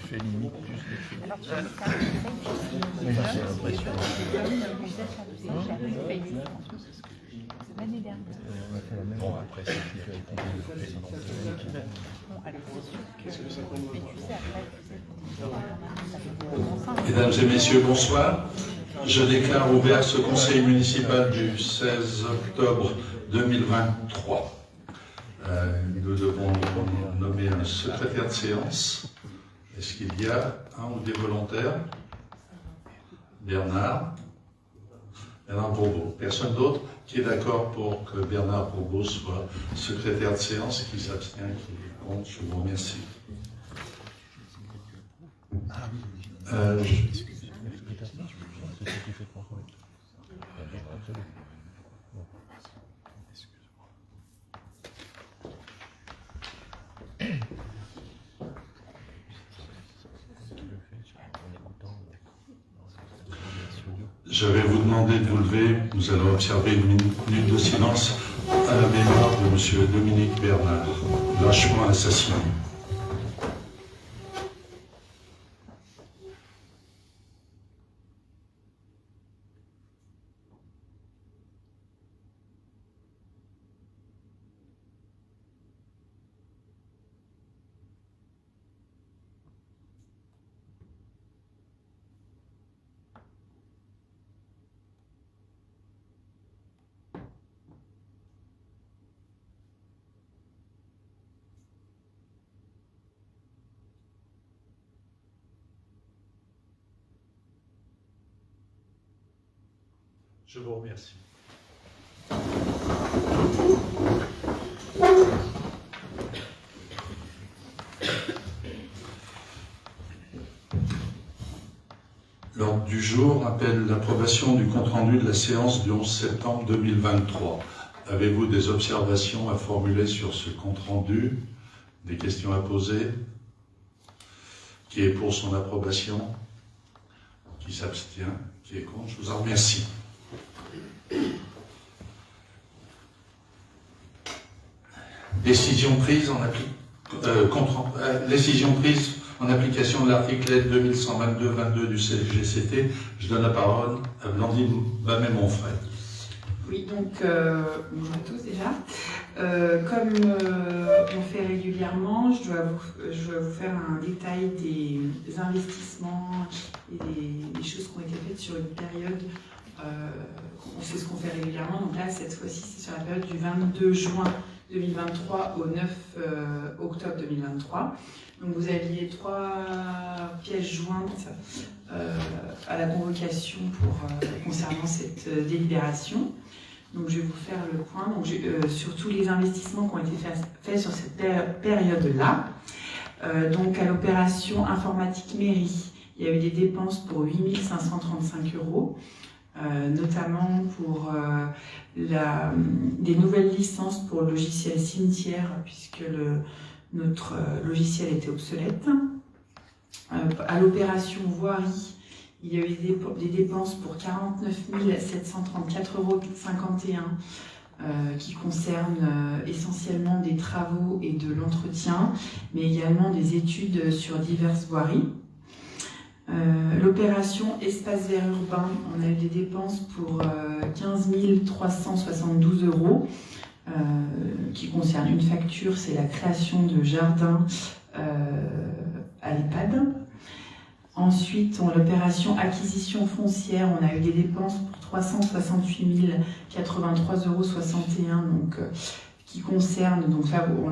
fais limite plus l'année dernière. Bon, après, c'est qui fait Qu'est-ce que ça compte? Mais tu sais, après, Mesdames et messieurs, bonsoir. Je déclare ouvert ce conseil municipal du 16 octobre 2023. Nous devons nommer un secrétaire de séance. Est-ce qu'il y a un ou des volontaires? Bernard Bourbeau. Personne d'autre qui est d'accord pour que Bernard Bourbeau soit secrétaire de séance et qui s'abstient, qui compte? Je vous remercie. Je vais vous demander de vous lever. Nous allons observer une minute de silence à la mémoire de M. Dominique Bernard, lâchement assassiné. Je vous remercie. L'ordre du jour appelle l'approbation du compte-rendu de la séance du 11 septembre 2023. Avez-vous des observations à formuler sur ce compte-rendu? Des questions à poser? Qui est pour son approbation? Qui s'abstient? Qui est contre? Je vous en remercie. Décision prise en application de l'article L 2122-22 du CGCT. Je donne la parole à Blandine Bamet-Monfray. Oui, donc bonjour à tous déjà. Comme on fait régulièrement, je dois vous faire un détail des investissements et des choses qui ont été faites sur une période. On sait ce qu'on fait régulièrement, donc là, cette fois-ci, c'est sur la période du 22 juin 2023 au 9 octobre 2023. Donc vous aviez 3 pièces jointes à la convocation concernant cette délibération. Donc je vais vous faire le point sur tous les investissements qui ont été faits sur cette période-là. Donc à l'opération informatique mairie, il y a eu des dépenses pour 8 535 €. Notamment pour des nouvelles licences pour le logiciel cimetière, puisque notre logiciel était obsolète. À l'opération voirie, il y a eu des dépenses pour 49 734,51 € qui concernent essentiellement des travaux et de l'entretien, mais également des études sur diverses voiries. L'opération espace vert urbain, on a eu des dépenses pour 15 372 € qui concernent une facture, c'est la création de jardins à l'EHPAD. Ensuite, l'opération acquisition foncière, on a eu des dépenses pour 368 083,61 €, donc qui concernent, donc là on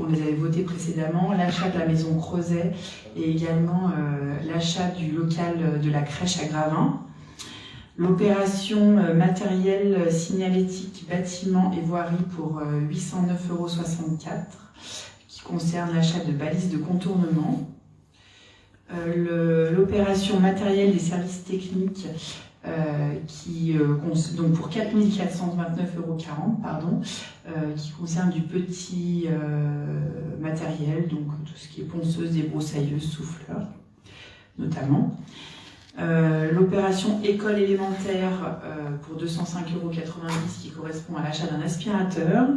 les avait votés précédemment, l'achat de la maison Crozet et également l'achat du local de la crèche à Gravin. L'opération matériel signalétique, bâtiment et voirie pour 809,64 € qui concerne l'achat de balises de contournement. L'opération matériel des services techniques donc pour 4 429,40 €, qui concerne du petit matériel, donc tout ce qui est ponceuse, débroussailleuse, souffleur notamment. L'opération école élémentaire pour 205,90 € qui correspond à l'achat d'un aspirateur.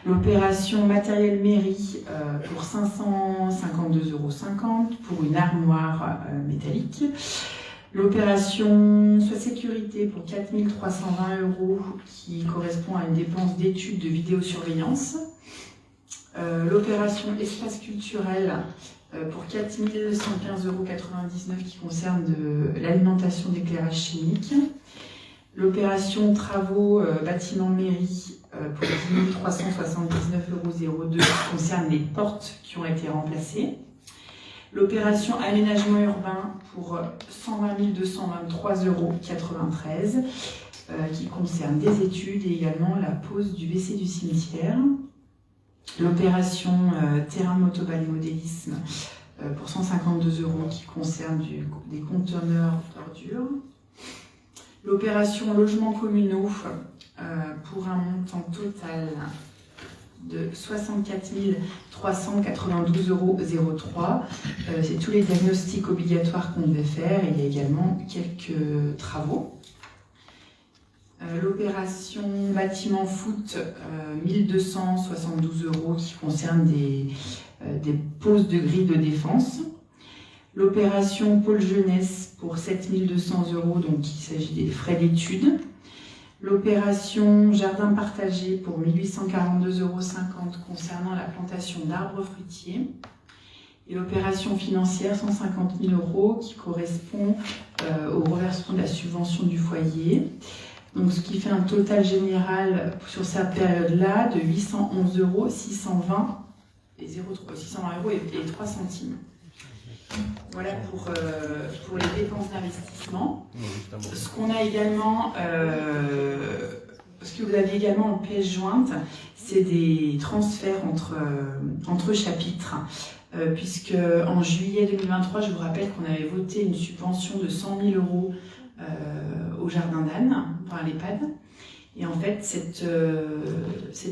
L'opération matériel mairie pour 552,50 € pour une armoire métallique. L'opération Soit sécurité pour 4 320 € qui correspond à une dépense d'études de vidéosurveillance. L'opération espace culturel pour 4 115,99 € qui concerne l'alimentation d'éclairage chimique. L'opération travaux bâtiment mairie pour 10 379,02 € qui concerne les portes qui ont été remplacées. L'opération aménagement urbain pour 120 223,93 € qui concerne des études et également la pose du WC du cimetière. L'opération terrain de motoball et modélisme pour 152 € qui concerne des conteneurs d'ordures. L'opération logements communaux pour un montant total de 64 392,03 €. C'est tous les diagnostics obligatoires qu'on devait faire et il y a également quelques travaux. L'opération bâtiment foot, 1272 € qui concerne des poses de grilles de défense. L'opération pôle jeunesse pour 7200 €, donc il s'agit des frais d'études. L'opération jardin partagé pour 1842,50 € concernant la plantation d'arbres fruitiers. Et l'opération financière 150 000 € qui correspond au reversement de la subvention du foyer. Donc, ce qui fait un total général sur cette période-là de 811 620 € et 3 centimes. Voilà pour les dépenses d'investissement. Ce qu'on a également, ce que vous avez également en pièce jointe, c'est des transferts entre chapitres. Puisque en juillet 2023, je vous rappelle qu'on avait voté une subvention de 100 000 € au Jardin d'Anne, à l'EHPAD. Et en fait, cette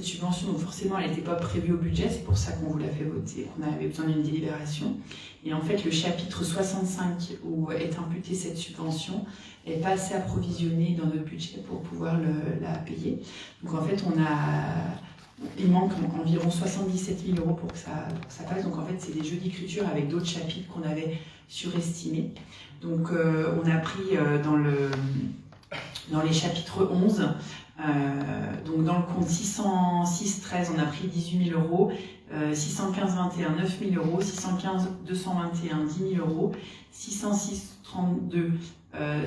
subvention, donc forcément, elle n'était pas prévue au budget, c'est pour ça qu'on vous l'a fait voter, qu'on avait besoin d'une délibération. Et en fait, le chapitre 65, où est imputée cette subvention, n'est pas assez approvisionné dans notre budget pour pouvoir la payer. Donc en fait, il manque environ 77 000 € pour que ça passe. Donc en fait, c'est des jeux d'écriture avec d'autres chapitres qu'on avait surestimés. Donc on a pris dans les chapitres 11, donc dans le compte 606-13, on a pris 18 000 €, 615-21, 9 000 €, 615-221, 10 000 €, 606-32,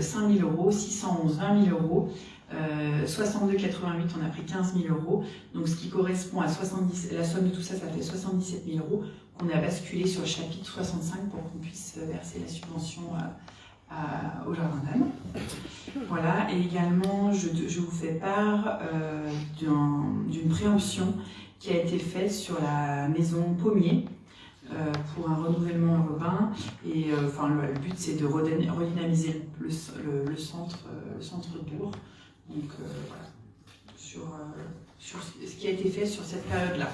5 000 €, 611, 20 000 €, 62,88, on a pris 15 000 €. Donc ce qui correspond à 70, la somme de tout ça, ça fait 77 000 € qu'on a basculé sur le chapitre 65 pour qu'on puisse verser la subvention au Jardin d'Anne. Voilà, et également je vous fais part d'une préemption qui a été faite sur la maison Pommier pour un renouvellement urbain. Et le but c'est de redynamiser le centre-bourg. Donc voilà, sur ce qui a été fait sur cette période-là.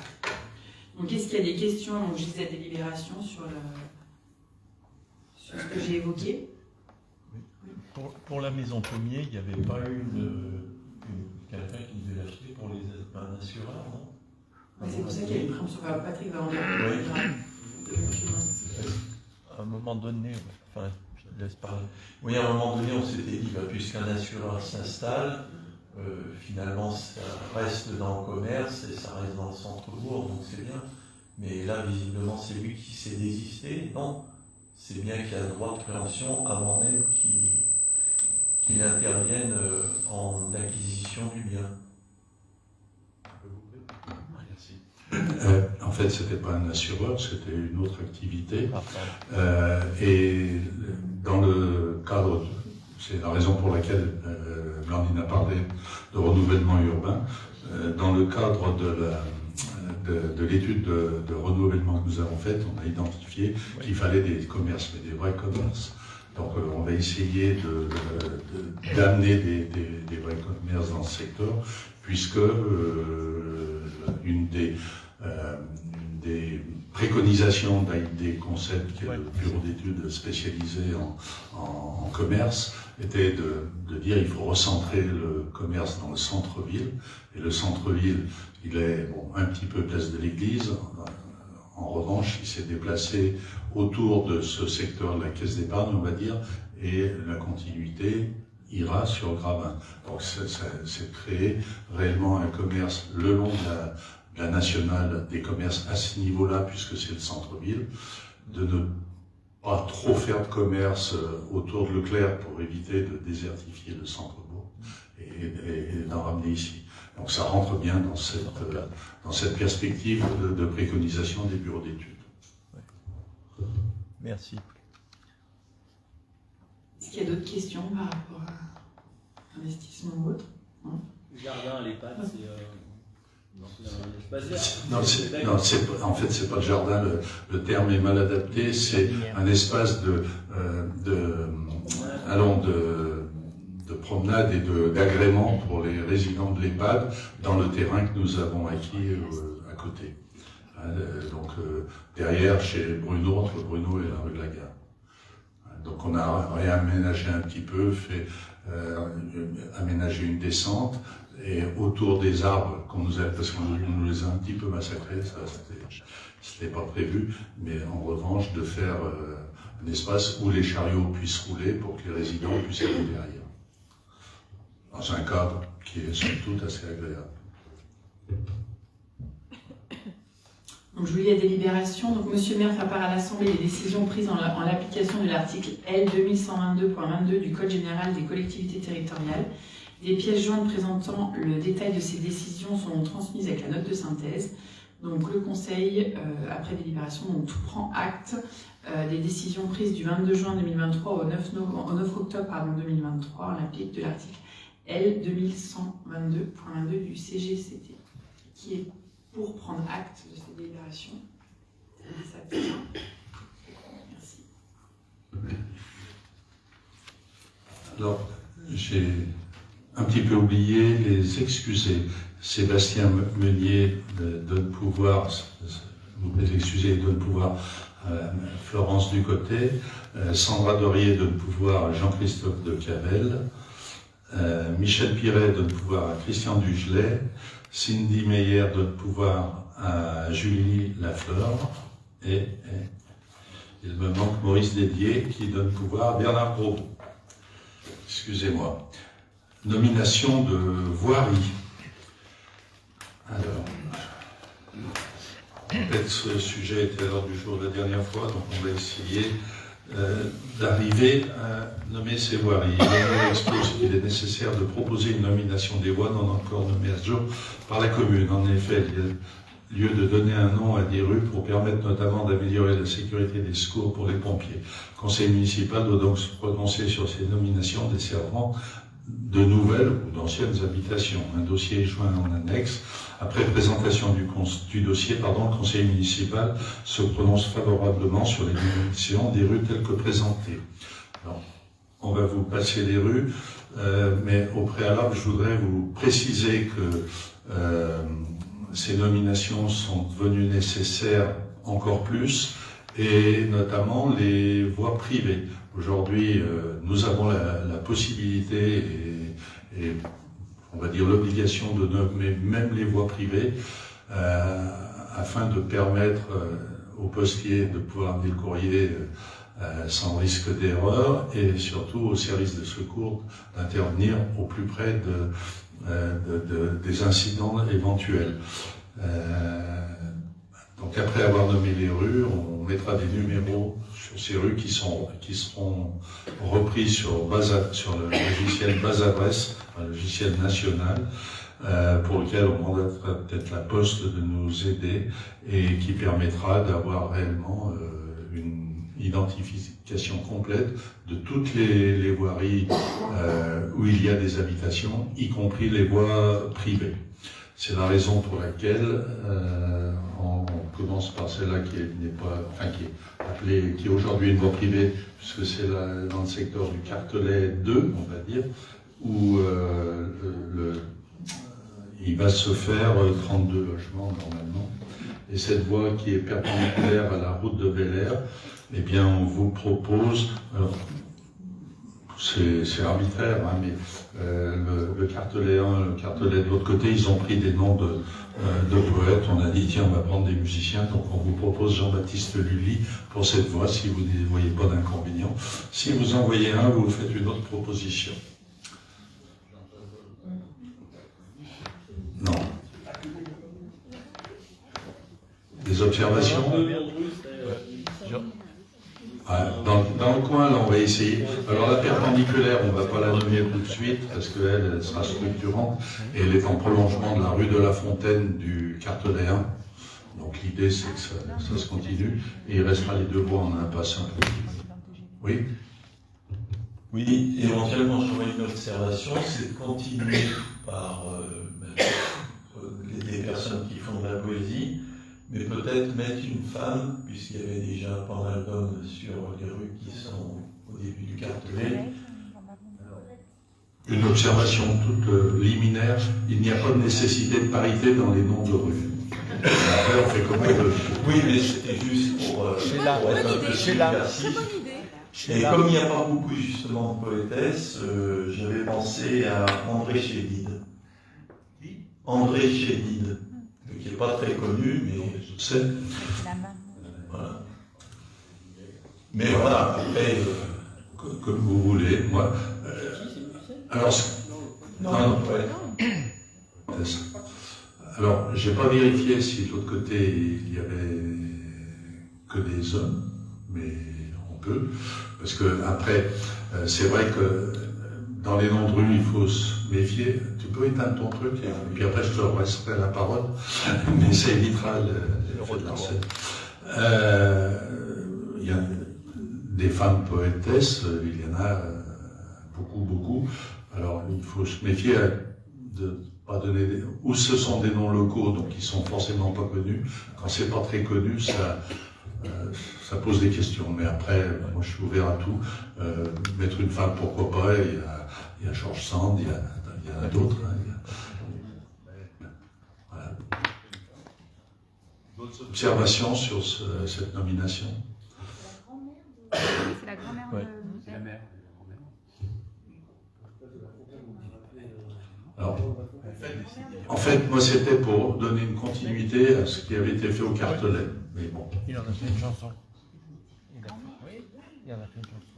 Donc est-ce qu'il y a des questions? Donc je disais délibération sur ce que j'ai évoqué. Pour la maison Pommier, il n'y avait pas eu quelqu'un qui devait l'acheter pour un assureur, non? C'est pour ça qu'il y a une préemption. Patrick va en dire. À un moment donné, enfin, je laisse parler. Oui, à un moment donné, on s'était dit, puisqu'un assureur s'installe, finalement, ça reste dans le commerce et ça reste dans le centre-bourg, donc c'est bien. Mais là, visiblement, c'est lui qui s'est désisté. Non, c'est bien qu'il y a le droit de préemption avant même qu'il intervienne en acquisition du bien. En fait, ce n'était pas un assureur, c'était une autre activité. Et dans le cadre, c'est la raison pour laquelle Blandine a parlé de renouvellement urbain, dans le cadre de l'étude de renouvellement que nous avons faite, on a identifié qu'il fallait des commerces, mais des vrais commerces. Donc on va essayer d'amener des vrais commerces dans le secteur, puisque une des une des préconisations des concepts qui est le bureau d'études spécialisé en commerce était de dire il faut recentrer le commerce dans le centre-ville. Et le centre-ville, il est un petit peu place de l'église. En revanche, il s'est déplacé autour de ce secteur de la caisse d'épargne, on va dire, et la continuité ira sur Gravin. Donc c'est créer réellement un commerce le long de la nationale des commerces à ce niveau-là, puisque c'est le centre-ville, de ne pas trop faire de commerce autour de Leclerc pour éviter de désertifier le centre-bourg et d'en ramener ici. Donc ça rentre bien dans cette perspective de préconisation des bureaux d'études. Merci. Est-ce qu'il y a d'autres questions par rapport à l'investissement ou autre? Le jardin, l'EHPAD, En fait, c'est pas le jardin, le terme est mal adapté, c'est un espace de promenade et d'agrément pour les résidents de l'EHPAD dans le terrain que nous avons acquis à côté. Donc derrière, chez Bruno, entre Bruno et la rue de la Gare. Donc on a réaménagé un petit peu, aménagé une descente, et autour des arbres qu'on nous a, parce qu'on nous les a un petit peu massacrés, ça c'était pas prévu, mais en revanche de faire un espace où les chariots puissent rouler pour que les résidents puissent aller derrière. Dans un cadre qui est somme toute assez agréable. Donc, je vous lis la délibération. Donc, Monsieur le maire fait part à l'Assemblée des décisions prises en l'application de l'article L 2122.22 du Code général des collectivités territoriales. Des pièces jointes présentant le détail de ces décisions sont transmises avec la note de synthèse. Donc, le Conseil, après délibération, tout prend acte des décisions prises du 22 juin 2023 au 9 octobre 2023 en l'applique de l'article L 2122.22 du CGCT, qui est pour prendre acte de cette délibération. Merci. Alors, j'ai un petit peu oublié les excusés. Sébastien Meunier donne pouvoir, vous les excusez, donne pouvoir à Florence Ducotet, Sandra Dorier donne pouvoir à Jean-Christophe de Cavel, Michel Piret donne pouvoir à Christian Dugelet, Cindy Meyer donne pouvoir à Julie Lafleur, et il me manque Maurice Dédier qui donne pouvoir à Bernard Gros. Excusez-moi. Nomination de voirie. Alors, en fait, ce sujet était à l'ordre du jour la dernière fois, donc on va essayer d'arriver à nommer ces voiries. Il expose qu'il est nécessaire de proposer une nomination des voies non encore nommées à ce jour par la commune. En effet, il y a lieu de donner un nom à des rues pour permettre notamment d'améliorer la sécurité des secours pour les pompiers. Le conseil municipal doit donc se prononcer sur ces nominations desservant de nouvelles ou d'anciennes habitations. Un dossier est joint en annexe. Après présentation du dossier, le conseil municipal se prononce favorablement sur les nominations des rues telles que présentées. Alors, on va vous passer les rues, mais au préalable, je voudrais vous préciser que ces nominations sont devenues nécessaires encore plus, et notamment les voies privées. Aujourd'hui, nous avons la possibilité et on va dire l'obligation de nommer même les voies privées afin de permettre aux postiers de pouvoir amener le courrier sans risque d'erreur et surtout aux services de secours d'intervenir au plus près des incidents éventuels. Donc après avoir nommé les rues, on mettra des numéros sur ces rues qui seront repris sur le logiciel base adresse, un logiciel national, pour lequel on mandatera peut-être la Poste de nous aider et qui permettra d'avoir réellement une identification complète de toutes les voiries où il y a des habitations, y compris les voies privées. C'est la raison pour laquelle on commence par celle-là qui est aujourd'hui une voie privée, puisque c'est dans le secteur du Cartelet 2, on va dire, où il va se faire 32 logements normalement. Et cette voie qui est perpendiculaire à la route de Bel Air, eh bien, on vous propose, alors, c'est arbitraire, hein, mais le cartelet 1, le cartelet de l'autre côté, ils ont pris des noms de poètes. On a dit, tiens, on va prendre des musiciens, donc on vous propose Jean-Baptiste Lully pour cette voie, si vous ne voyez pas d'inconvénient. Si vous en voyez un, vous faites une autre proposition. Non. Des observations? Dans le coin, là, on va essayer. Alors, la perpendiculaire, on ne va pas la nommer tout de suite, parce qu'elle sera structurante, et elle est en prolongement de la rue de la Fontaine du cartelet 1. Donc, l'idée, c'est que ça se continue, et il restera les deux voies en impasse un peu. Oui? Oui, éventuellement, j'aurais une observation, c'est de continuer par des personnes qui font de la poésie, mais peut-être mettre une femme, puisqu'il y avait déjà pas mal d'hommes sur les rues qui sont au début du cartelet. Une observation toute liminaire, il n'y a pas de nécessité de parité dans les noms de rues. Après, on fait comme on veut. Oui, mais c'était juste pour être un peu subversif. Et comme il n'y a pas beaucoup justement de poétesses, j'avais pensé à André Chédid. André Chédid, qui n'est pas très connu, mais C'est voilà. Mais voilà, après. comme vous voulez. Moi, alors, Non, ouais. alors, j'ai pas vérifié si de l'autre côté il y avait que des hommes, mais on peut, parce que après, c'est vrai que dans les noms de rue, il faut se méfier. Tu peux éteindre ton truc, et puis après je te resterai la parole, mais ça évitera le lancer. Il y a des femmes poétesses, il y en a beaucoup. Alors il faut se méfier de pas donner ou ce sont des noms locaux, donc ils sont forcément pas connus. Quand c'est pas très connu, ça pose des questions. Mais après, moi je suis ouvert à tout. Mettre une femme, pourquoi pas. Il y a George Sand, il y en a d'autres. Voilà. D'autres observations sur cette nomination? C'est la grand-mère Ouais. de... La mère. Alors, en fait, moi c'était pour donner une continuité à ce qui avait été fait au cartelet. Mais bon. Il en a fait une chanson. Il en a fait une chanson.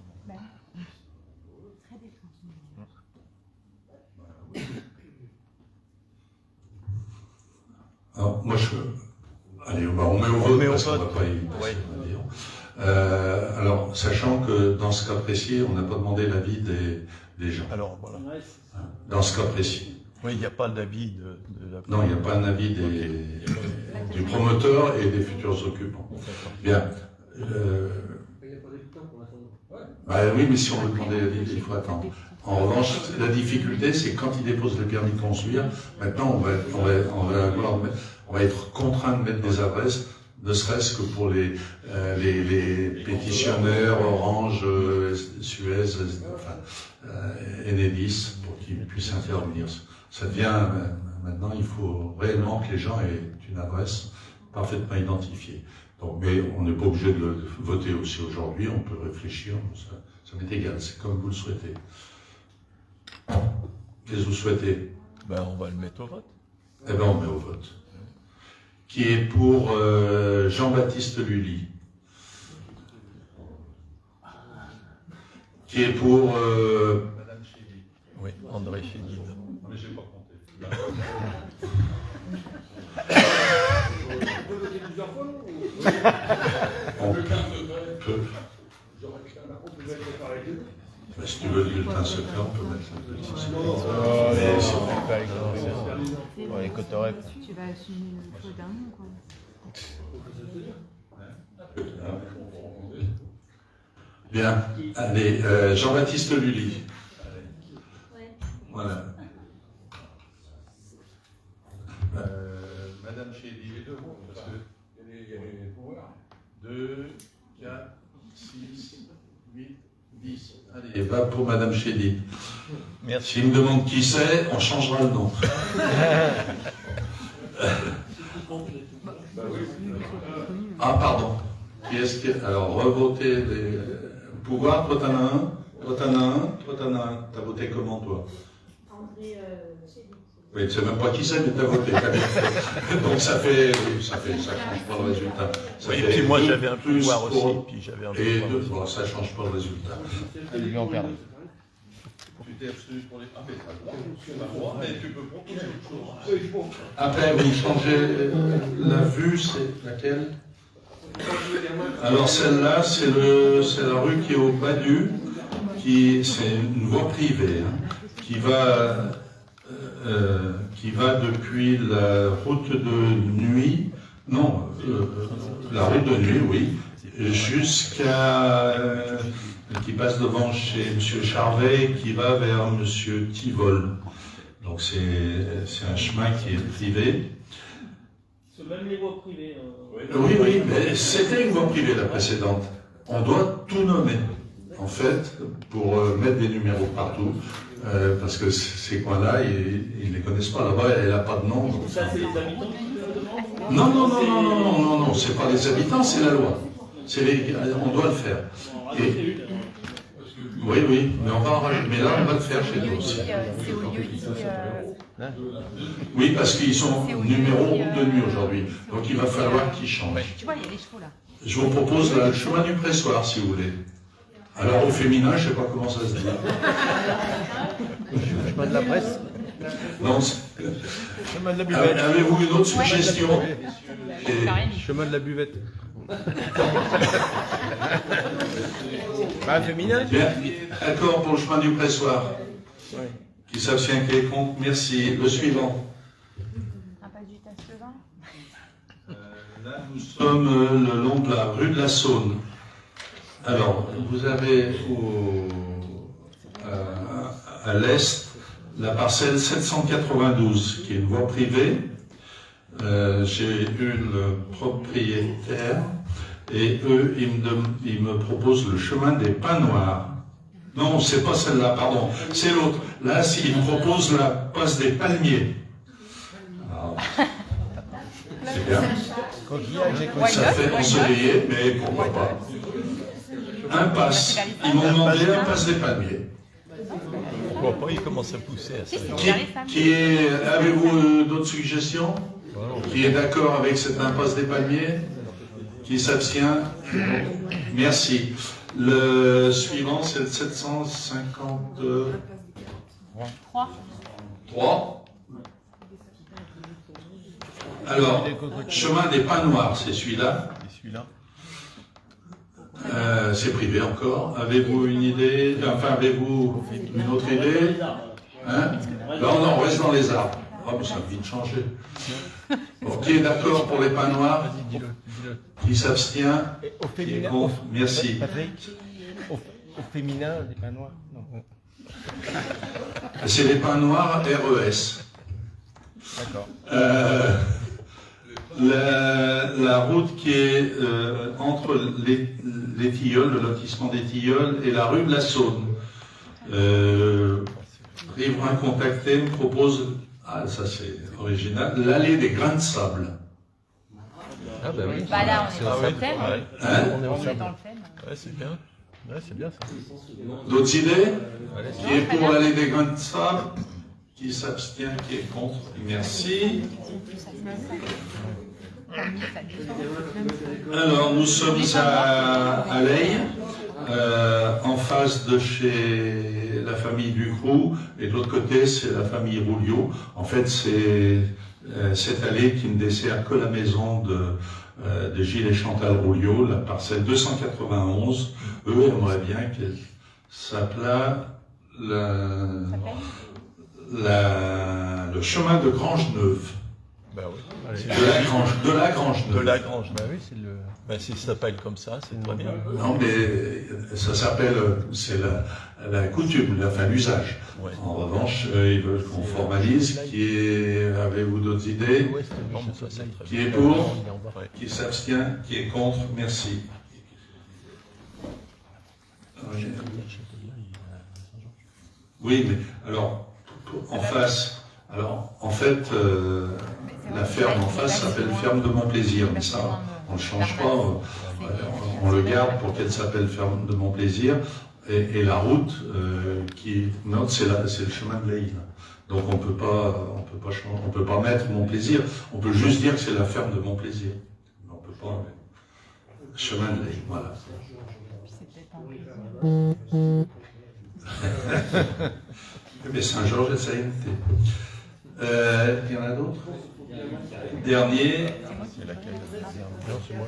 Alors, moi allez, on met au vote parce qu'on ne va pas y passer, on va dire. Alors, sachant que dans ce cas précis, on n'a pas demandé l'avis des gens. Alors voilà. Dans ce cas précis. Oui, il n'y a pas d'avis de la. Non, il n'y a pas un avis du promoteur et des futurs occupants. Bien. Bah oui, mais si on veut demander l'avis, il faut attendre. En revanche, la difficulté, c'est quand ils déposent le permis de construire, maintenant on va être contraint de mettre des adresses, ne serait-ce que pour les pétitionnaires, Orange, Suez, Enedis, pour qu'ils puissent intervenir. Ça devient, maintenant, il faut réellement que les gens aient une adresse parfaitement identifiée. Donc, mais on n'est pas obligé de le voter aussi aujourd'hui, on peut réfléchir, ça m'est égal, c'est comme vous le souhaitez. Qu'est-ce que vous souhaitez? Ben, on va le mettre au vote. Eh bien, on met au vote. Qui est pour Jean-Baptiste Lully? Qui est pour Madame Chédid? Oui, André Chédid. Mais j'ai pas compté. On peut. Si tu veux le bulletin secret, on peut mettre le bulletin secret. Mais si on fait pas avec nous, on écouterait. Tu vas assumer le choix d'un nom, quoi. Bien, allez, Jean-Baptiste Lully. Voilà. Madame Chédid, les deux mots, parce qu'il y a les pouvoirs. 2, 4, 6, 8, 10. Allez, va pour Madame Chédid. Merci. S'il me demande qui c'est, on changera le nom. Ah, pardon. Qui est-ce qui... Alors, revotez les pouvoirs. Toi, t'en as un. Toi, t'en as un. Toi, t'en as un. T'as voté comment, toi? Oui, tu sais même pas qui c'est, mais t'as voté. Donc, ça change pas le résultat. Ça Oui, et fait puis moi deux j'avais un plus pouvoir aussi, pour- puis j'avais un Et pouvoir deux, aussi. bon, ça change pas le résultat. Lui en perd. Tu t'es abstenu pour les... Ah, mais t'as le droit, mais tu peux proposer autre chose. Après, vous changez la vue, c'est laquelle? Alors celle-là, c'est la rue qui est au Badu, c'est une voie privée, hein, qui va depuis la route de nuit, non, la route de nuit, oui, jusqu'à qui passe devant chez M. Charvet, qui va vers M. Tivol. Donc c'est un chemin qui est privé. C'est même les voies privées. Oui, mais c'était une voie privée la précédente. On doit tout nommer, en fait, pour mettre des numéros partout, parce que ces coins-là, ils ne les connaissent pas. Là-bas, elle n'a pas de nom. Donc... Ça, c'est les habitants qui le demandent? Non, c'est pas les habitants, c'est la loi. On doit le faire. Et... Oui, mais on va en rajouter. Mais là, on va le faire chez nous aussi. C'est au lieu dit. Oui, parce qu'ils sont numéro route de nuit aujourd'hui. Donc il va falloir qu'ils changent. Tu vois, il y a les chevaux là. Je vous propose le chemin du pressoir, si vous voulez. Alors au féminin, je ne sais pas comment ça se dit. Chemin de la presse. Non, Chemin de la buvette. avez-vous une autre suggestion? Chemin de la buvette. Pas féminin? Bien, d'accord pour le chemin du pressoir. Oui. Qui s'abstient, qui est contre? Merci. Le suivant. Un pas du Tasse-le-Vin. Là, nous sommes le long de la rue de la Saône. Alors, vous avez à l'est la parcelle 792, qui est une voie privée. J'ai eu le propriétaire et eux, ils me proposent le chemin des Pins Noirs. Non, c'est pas celle-là, pardon, c'est l'autre. Là, ils me proposent la passe des Palmiers. Alors, c'est bien. Ça fait ensoleillé, mais pourquoi pas. Impasse. Ils m'ont demandé un passe des Palmiers. Pourquoi pas, il commence à pousser à ça. Avez-vous d'autres suggestions? Qui est d'accord avec cette impasse des Palmiers? Qui s'abstient? Merci. Le suivant, c'est le 753. Alors, chemin des Pins Noirs, c'est celui-là. Et celui-là? C'est privé encore. Avez-vous une idée? Enfin, avez-vous une autre idée? Hein? Non, on reste dans les arbres. Oh, mais ça a vite changé. Bon, qui est d'accord pour les Pins Noirs? Qui s'abstient? Au Qui est féminin. contre? Merci. Patrick, au féminin, des Pins Noirs. Non. C'est les Pins Noirs RES. D'accord. La route qui est entre les Tilleuls, le lotissement des Tilleuls, et la rue de la Saône. Riverain contacté me propose, ah ça c'est original, l'allée des grains de sable. Ah bah oui. Bah là, on est dans Ah le ouais, thème. ouais. Hein? On est On est ensemble. dans le thème. Ouais, c'est bien. Ouais, c'est bien ça. D'autres idées? Allez, Qui est pour l'allée des grains de sable? Qui s'abstient? Qui est contre? Merci. Alors, nous sommes à Leigh, en face de chez la famille Ducroux, et de l'autre côté, c'est la famille Rouliot. En fait, c'est cette allée qui ne dessert que la maison de Gilles et Chantal Rouliot, la parcelle 291. Eux aimeraient bien qu'elle s'appelât le chemin de Grange-Neuve. bah oui. De la Grange-Neuve. De la Grange. Bah oui, c'est le. Bah, s'il s'appelle comme ça, c'est très bien. Non, mais ça s'appelle, c'est la coutume, enfin l'usage. Ouais. En revanche, ils veulent qu'on formalise. Avez-vous d'autres idées? Ouais, c'est Non, mais ça, c'est très Qui bien. est pour? Ouais. Qui s'abstient? Qui est contre? Merci. Oui, mais alors, en face, alors, en fait, la ferme en face s'appelle ferme de Montplaisir, mais ça, on ne le change pas, on le garde pour qu'elle s'appelle ferme de Montplaisir, et la route qui note, c'est le chemin de l'Aïle. Donc on peut pas mettre Montplaisir, on peut juste dire que c'est la ferme de Montplaisir. On peut pas, chemin de l'Aïle, voilà. Mais Saint-Georges et Saint-Étienne. Il y en a d'autres? Dernier. C'est laquelle? Non, c'est moi.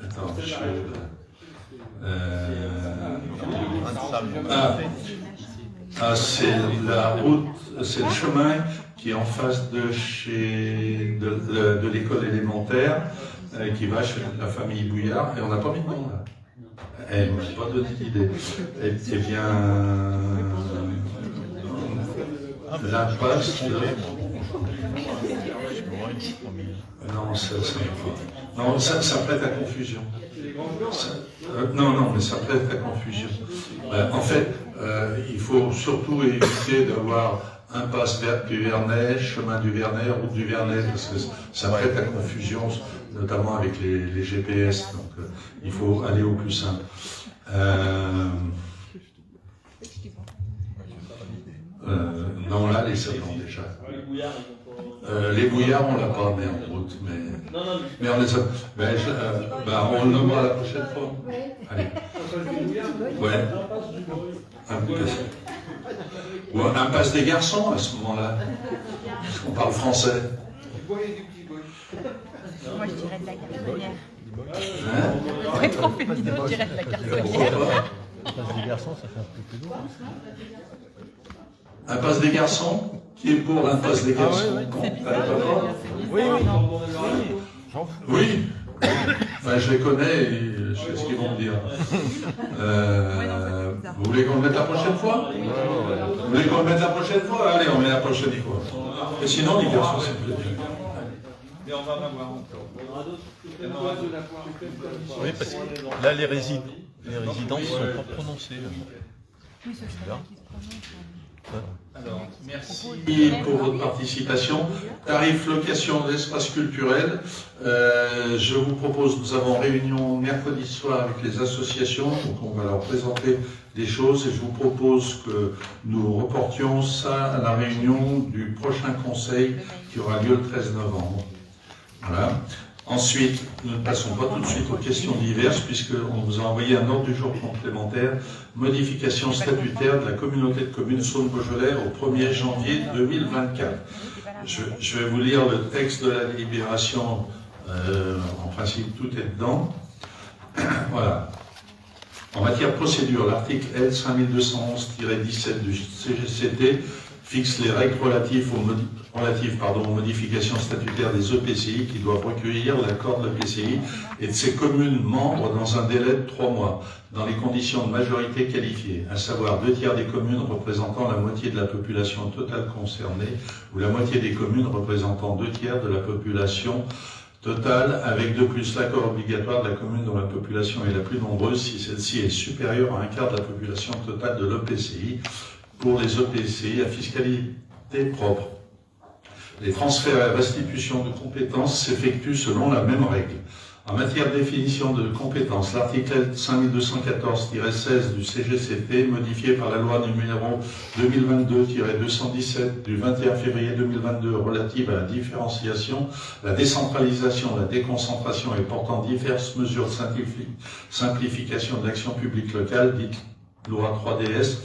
Attends, c'est la route, c'est le chemin qui est en face de l'école élémentaire, qui va chez la famille Bouillard, et on n'a pas mis de nom là. Elle ne m'a pas donné d'idée. Eh bien, l'impasse. Non, ça prête à confusion. Non, mais ça prête à confusion. En fait, il faut surtout éviter d'avoir impasse du Vernet, chemin du Vernet, route du Vernet, parce que ça prête à confusion, notamment avec les GPS. Donc, il faut aller au plus simple. Non, là, les serpents déjà. Les bouillards, on l'a pas, mais en route. Mais on les a. On le nommera la prochaine fois. Allez. Ouais. Ou impasse des garçons à ce moment-là. Parce qu'on parle français. Moi, je dirais de la garçonnière. Hein? Pour être trop féminin, je dirais de la garçonnière. Impasse des garçons, ça fait un peu plus lourd. Impasse des garçons? Qui est pour l'impasse des garçons? Oui. Oui. Enfin, je les connais et je sais ce qu'ils vont me dire. Vous voulez qu'on le mette la prochaine fois? Vous voulez qu'on le mette la prochaine fois? Allez, on met la prochaine fois. Et sinon, les garçons, c'est plus bien. Mais on va en avoir encore. Oui, parce que là, les résidences ne sont pas prononcées. Oui, ce serait bien qu'ils se prononcent. Alors, merci. Et pour votre participation, tarif location d'espace culturel. Je vous propose, nous avons réunion mercredi soir avec les associations, donc on va leur présenter des choses et je vous propose que nous reportions ça à la réunion du prochain conseil qui aura lieu le 13 novembre. Voilà. Ensuite, nous ne passons pas tout de suite aux questions diverses puisqu'on vous a envoyé un ordre du jour complémentaire, modification statutaire de la communauté de communes Saône-Beaujolais au 1er janvier 2024. Je vais vous lire le texte de la délibération, en principe tout est dedans. Voilà. En matière de procédure, l'article L 5211-17 du CGCT fixe les règles relatives aux modifications statutaires des EPCI qui doivent recueillir l'accord de l'EPCI et de ses communes membres dans un délai de 3 mois, dans les conditions de majorité qualifiée, à savoir 2/3 des communes représentant la moitié de la population totale concernée ou la moitié des communes représentant 2/3 de la population totale, avec de plus l'accord obligatoire de la commune dont la population est la plus nombreuse si celle-ci est supérieure à 1/4 de la population totale de l'EPCI pour les EPCI à fiscalité propre. Les transferts et restitutions de compétences s'effectuent selon la même règle. En matière de définition de compétences, l'article 5214-16 du CGCT, modifié par la loi numéro 2022-217 du 21 février 2022 relative à la différenciation, la décentralisation, la déconcentration et portant diverses mesures de simplification de l'action publique locale, dite loi 3DS,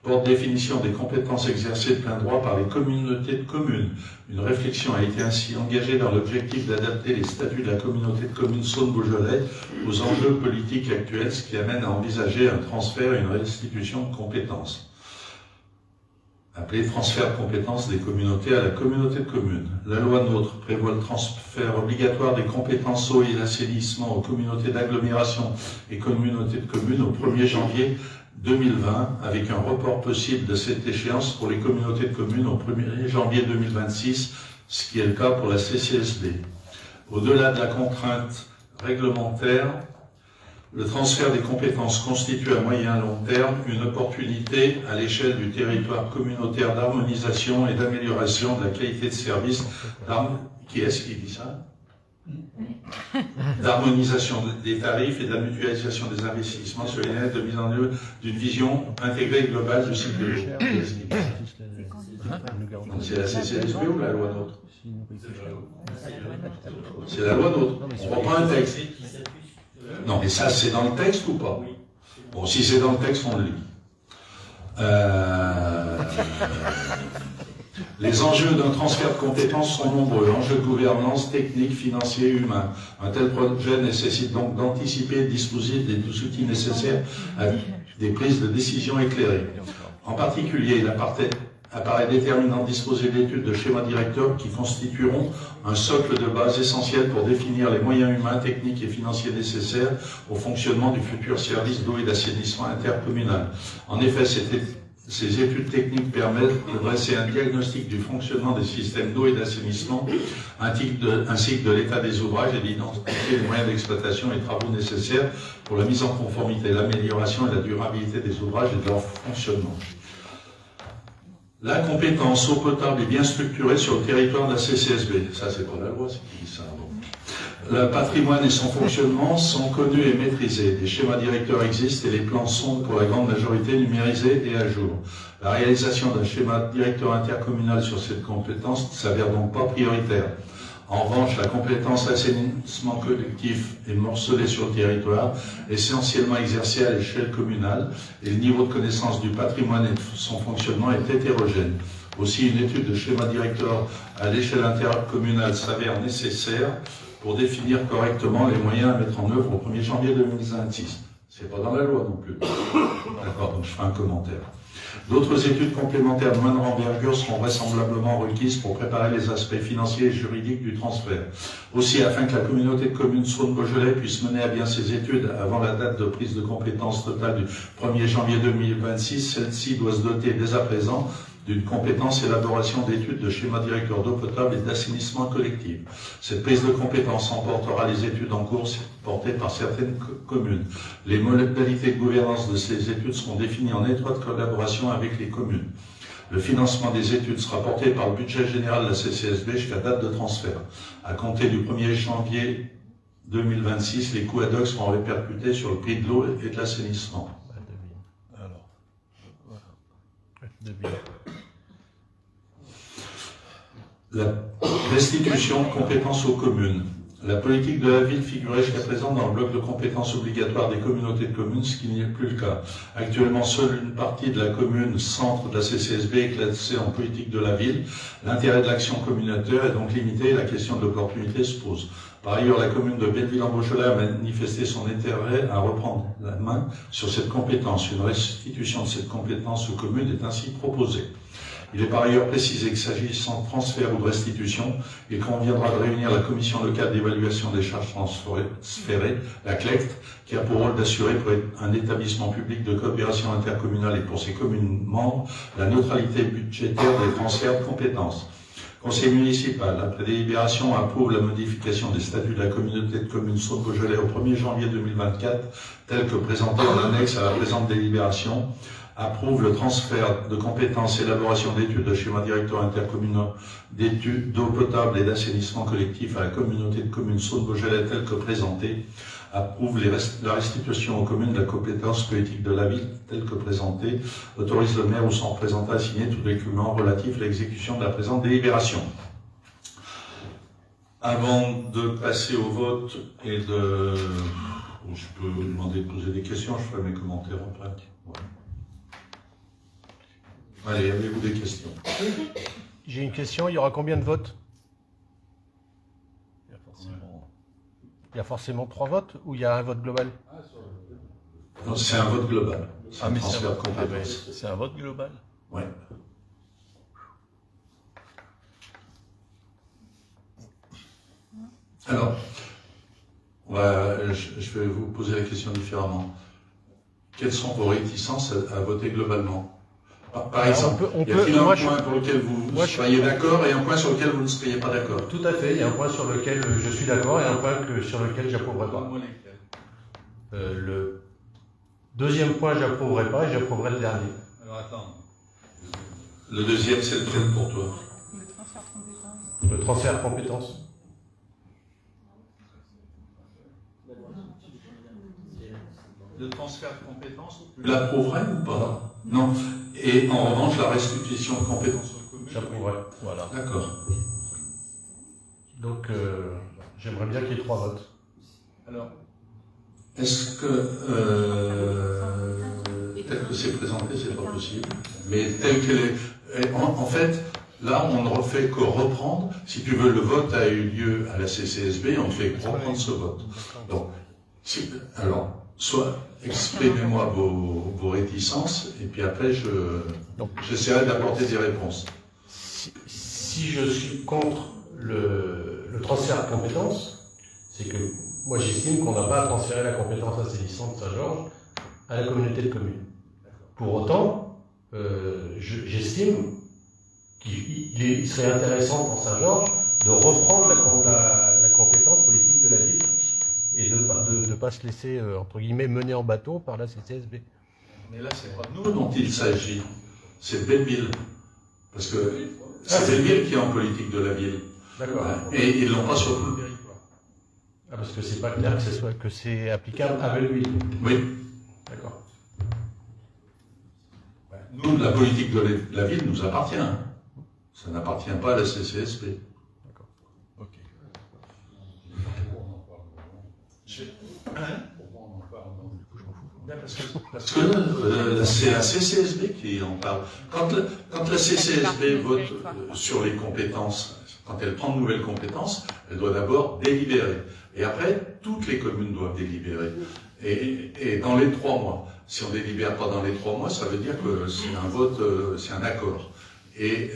porte définition des compétences exercées de plein droit par les communautés de communes. Une réflexion a été ainsi engagée dans l'objectif d'adapter les statuts de la communauté de communes Saône-Beaujolais aux enjeux politiques actuels, ce qui amène à envisager un transfert et une restitution de compétences. Appelé transfert de compétences des communautés à la communauté de communes. La loi NOTRe prévoit le transfert obligatoire des compétences eau et assainissement aux communautés d'agglomération et communautés de communes au 1er janvier 2020, avec un report possible de cette échéance pour les communautés de communes au 1er janvier 2026, ce qui est le cas pour la CCSB. Au-delà de la contrainte réglementaire, Le transfert des compétences constitue à moyen et long terme une opportunité à l'échelle du territoire communautaire d'harmonisation et d'amélioration de la qualité de service. Qui est-ce qui dit ça? D'harmonisation des tarifs et de la mutualisation des investissements sur les nets de mise en œuvre d'une vision intégrée et globale du cycle de l'eau. Donc c'est la CCSB ou la loi NOTRe? C'est la loi NOTRe. On reprend un texte. Non, mais ça, c'est dans le texte ou pas? Bon, si c'est dans le texte, on le lit. Les enjeux d'un transfert de compétences sont nombreux. Enjeux de gouvernance, technique, financier, humain. Un tel projet nécessite donc d'anticiper et de disposer des outils nécessaires à des prises de décision éclairées. En particulier, il apparaît déterminant de disposer d'études de schémas directeurs qui constitueront un socle de base essentiel pour définir les moyens humains, techniques et financiers nécessaires au fonctionnement du futur service d'eau et d'assainissement intercommunal. En effet, ces études techniques permettent de dresser un diagnostic du fonctionnement des systèmes d'eau et d'assainissement, ainsi que de l'état des ouvrages et d'identifier les moyens d'exploitation et travaux nécessaires pour la mise en conformité, l'amélioration et la durabilité des ouvrages et de leur fonctionnement. La compétence eau potable est bien structurée sur le territoire de la CCSB. Ça, c'est pas la loi, c'est qui dit ça. Bon. Le patrimoine et son fonctionnement sont connus et maîtrisés. Des schémas directeurs existent et les plans sont, pour la grande majorité, numérisés et à jour. La réalisation d'un schéma directeur intercommunal sur cette compétence ne s'avère donc pas prioritaire. En revanche, la compétence assainissement collectif est morcelée sur le territoire, essentiellement exercée à l'échelle communale, et le niveau de connaissance du patrimoine et de son fonctionnement est hétérogène. Aussi, une étude de schéma directeur à l'échelle intercommunale s'avère nécessaire pour définir correctement les moyens à mettre en œuvre au 1er janvier 2026. C'est pas dans la loi non plus. D'accord, donc je ferai un commentaire. D'autres études complémentaires de moindre envergure seront vraisemblablement requises pour préparer les aspects financiers et juridiques du transfert. Aussi, afin que la communauté de communes Saône-Beaujolais puisse mener à bien ses études avant la date de prise de compétence totale du 1er janvier 2026, celle-ci doit se doter dès à présent d'une compétence élaboration d'études de schéma directeur d'eau potable et d'assainissement collectif. Cette prise de compétence emportera les études en cours portées par certaines communes. Les modalités de gouvernance de ces études seront définies en étroite collaboration avec les communes. Le financement des études sera porté par le budget général de la CCSB jusqu'à date de transfert. À compter du 1er janvier 2026, les coûts ad hoc seront répercutés sur le prix de l'eau et de l'assainissement. Alors, voilà. La restitution de compétences aux communes. La politique de la ville figurait jusqu'à présent dans le bloc de compétences obligatoires des communautés de communes, ce qui n'est plus le cas. Actuellement, seule une partie de la commune centre de la CCSB est classée en politique de la ville. L'intérêt de l'action communautaire est donc limité et la question de l'opportunité se pose. Par ailleurs, la commune de Belleville-en-Beaujolais a manifesté son intérêt à reprendre la main sur cette compétence. Une restitution de cette compétence aux communes est ainsi proposée. Il est par ailleurs précisé que s'agissant de transfert ou de restitution, il conviendra de réunir la commission locale d'évaluation des charges transférées, la CLECT, qui a pour rôle d'assurer pour un établissement public de coopération intercommunale et pour ses communes membres la neutralité budgétaire des transferts de compétences. Conseil municipal, après délibération, approuve la modification des statuts de la communauté de communes Saône-Beaujolais au 1er janvier 2024, tel que présenté en annexe à la présente délibération, approuve le transfert de compétences, élaboration d'études de schéma directeur intercommunal d'études d'eau potable et d'assainissement collectif à la communauté de communes Saône-Beaujolais tel que présenté, approuve la restitution aux communes de la compétence politique de la ville telle que présentée, autorise le maire ou son représentant à signer tous les documents relatifs à l'exécution de la présente délibération. Avant de passer au vote et de... Je peux vous demander de poser des questions, je ferai mes commentaires après. Ouais. Allez, avez-vous des questions? J'ai une question, il y aura combien de votes? Il y a forcément 3 votes ou il y a un vote global? Non, c'est un vote global. C'est un mais transfert de compétences. c'est un vote global. Oui. Alors, je vais vous poser la question différemment. Quelles sont vos réticences à voter globalement? Par exemple, il y a-t-il un point pour lequel vous soyez d'accord et un point sur lequel vous ne seriez pas d'accord? Tout à fait, il y a un point sur lequel je suis d'accord et un point sur lequel j'approuverai pas. Le deuxième point, j'approuverai pas et j'approuverai le dernier. Alors attends. Le deuxième, c'est lequel pour toi? Le transfert de compétences. Le transfert de compétences, tu l'approuverais ou pas? Non. Et en revanche, la restitution de compétences aux communes? J'approuverai. Voilà. D'accord. Donc, j'aimerais bien qu'il y ait 3 votes. Alors, est-ce que tel que c'est présenté, c'est pas possible, mais tel qu'elle est, en fait, là, on ne refait que reprendre. Si tu veux, le vote a eu lieu à la CCSB, on fait reprendre ce vote. Donc, alors, soit exprimez-moi vos réticences, et puis après, j'essaierai d'apporter des réponses. Si je suis contre le transfert de compétences, c'est que moi j'estime qu'on n'a pas à transférer la compétence assainissement de Saint-Georges à la communauté de communes. Pour autant, j'estime qu'il serait intéressant pour Saint-Georges de reprendre la compétence politique de la ville et de ne pas se laisser, entre guillemets, mener en bateau par la CCSB. Mais là, c'est pas nous dont il s'agit, c'est Belleville. Parce que c'est Belleville qui est en politique de la ville. D'accord. Et ils l'ont pas sur tout le territoire. Ah, parce que c'est pas clair que c'est applicable à Belleville. Oui. D'accord. Nous, la politique de la ville nous appartient. Ça n'appartient pas à la CCSB. D'accord. Ok. Parce que c'est la CCSB qui en parle. Quand la CCSB vote sur les compétences, quand elle prend de nouvelles compétences, elle doit d'abord délibérer. Et après, toutes les communes doivent délibérer. Et dans les 3 mois. Si on ne délibère pas dans les 3 mois, ça veut dire que c'est un vote, c'est un accord. Et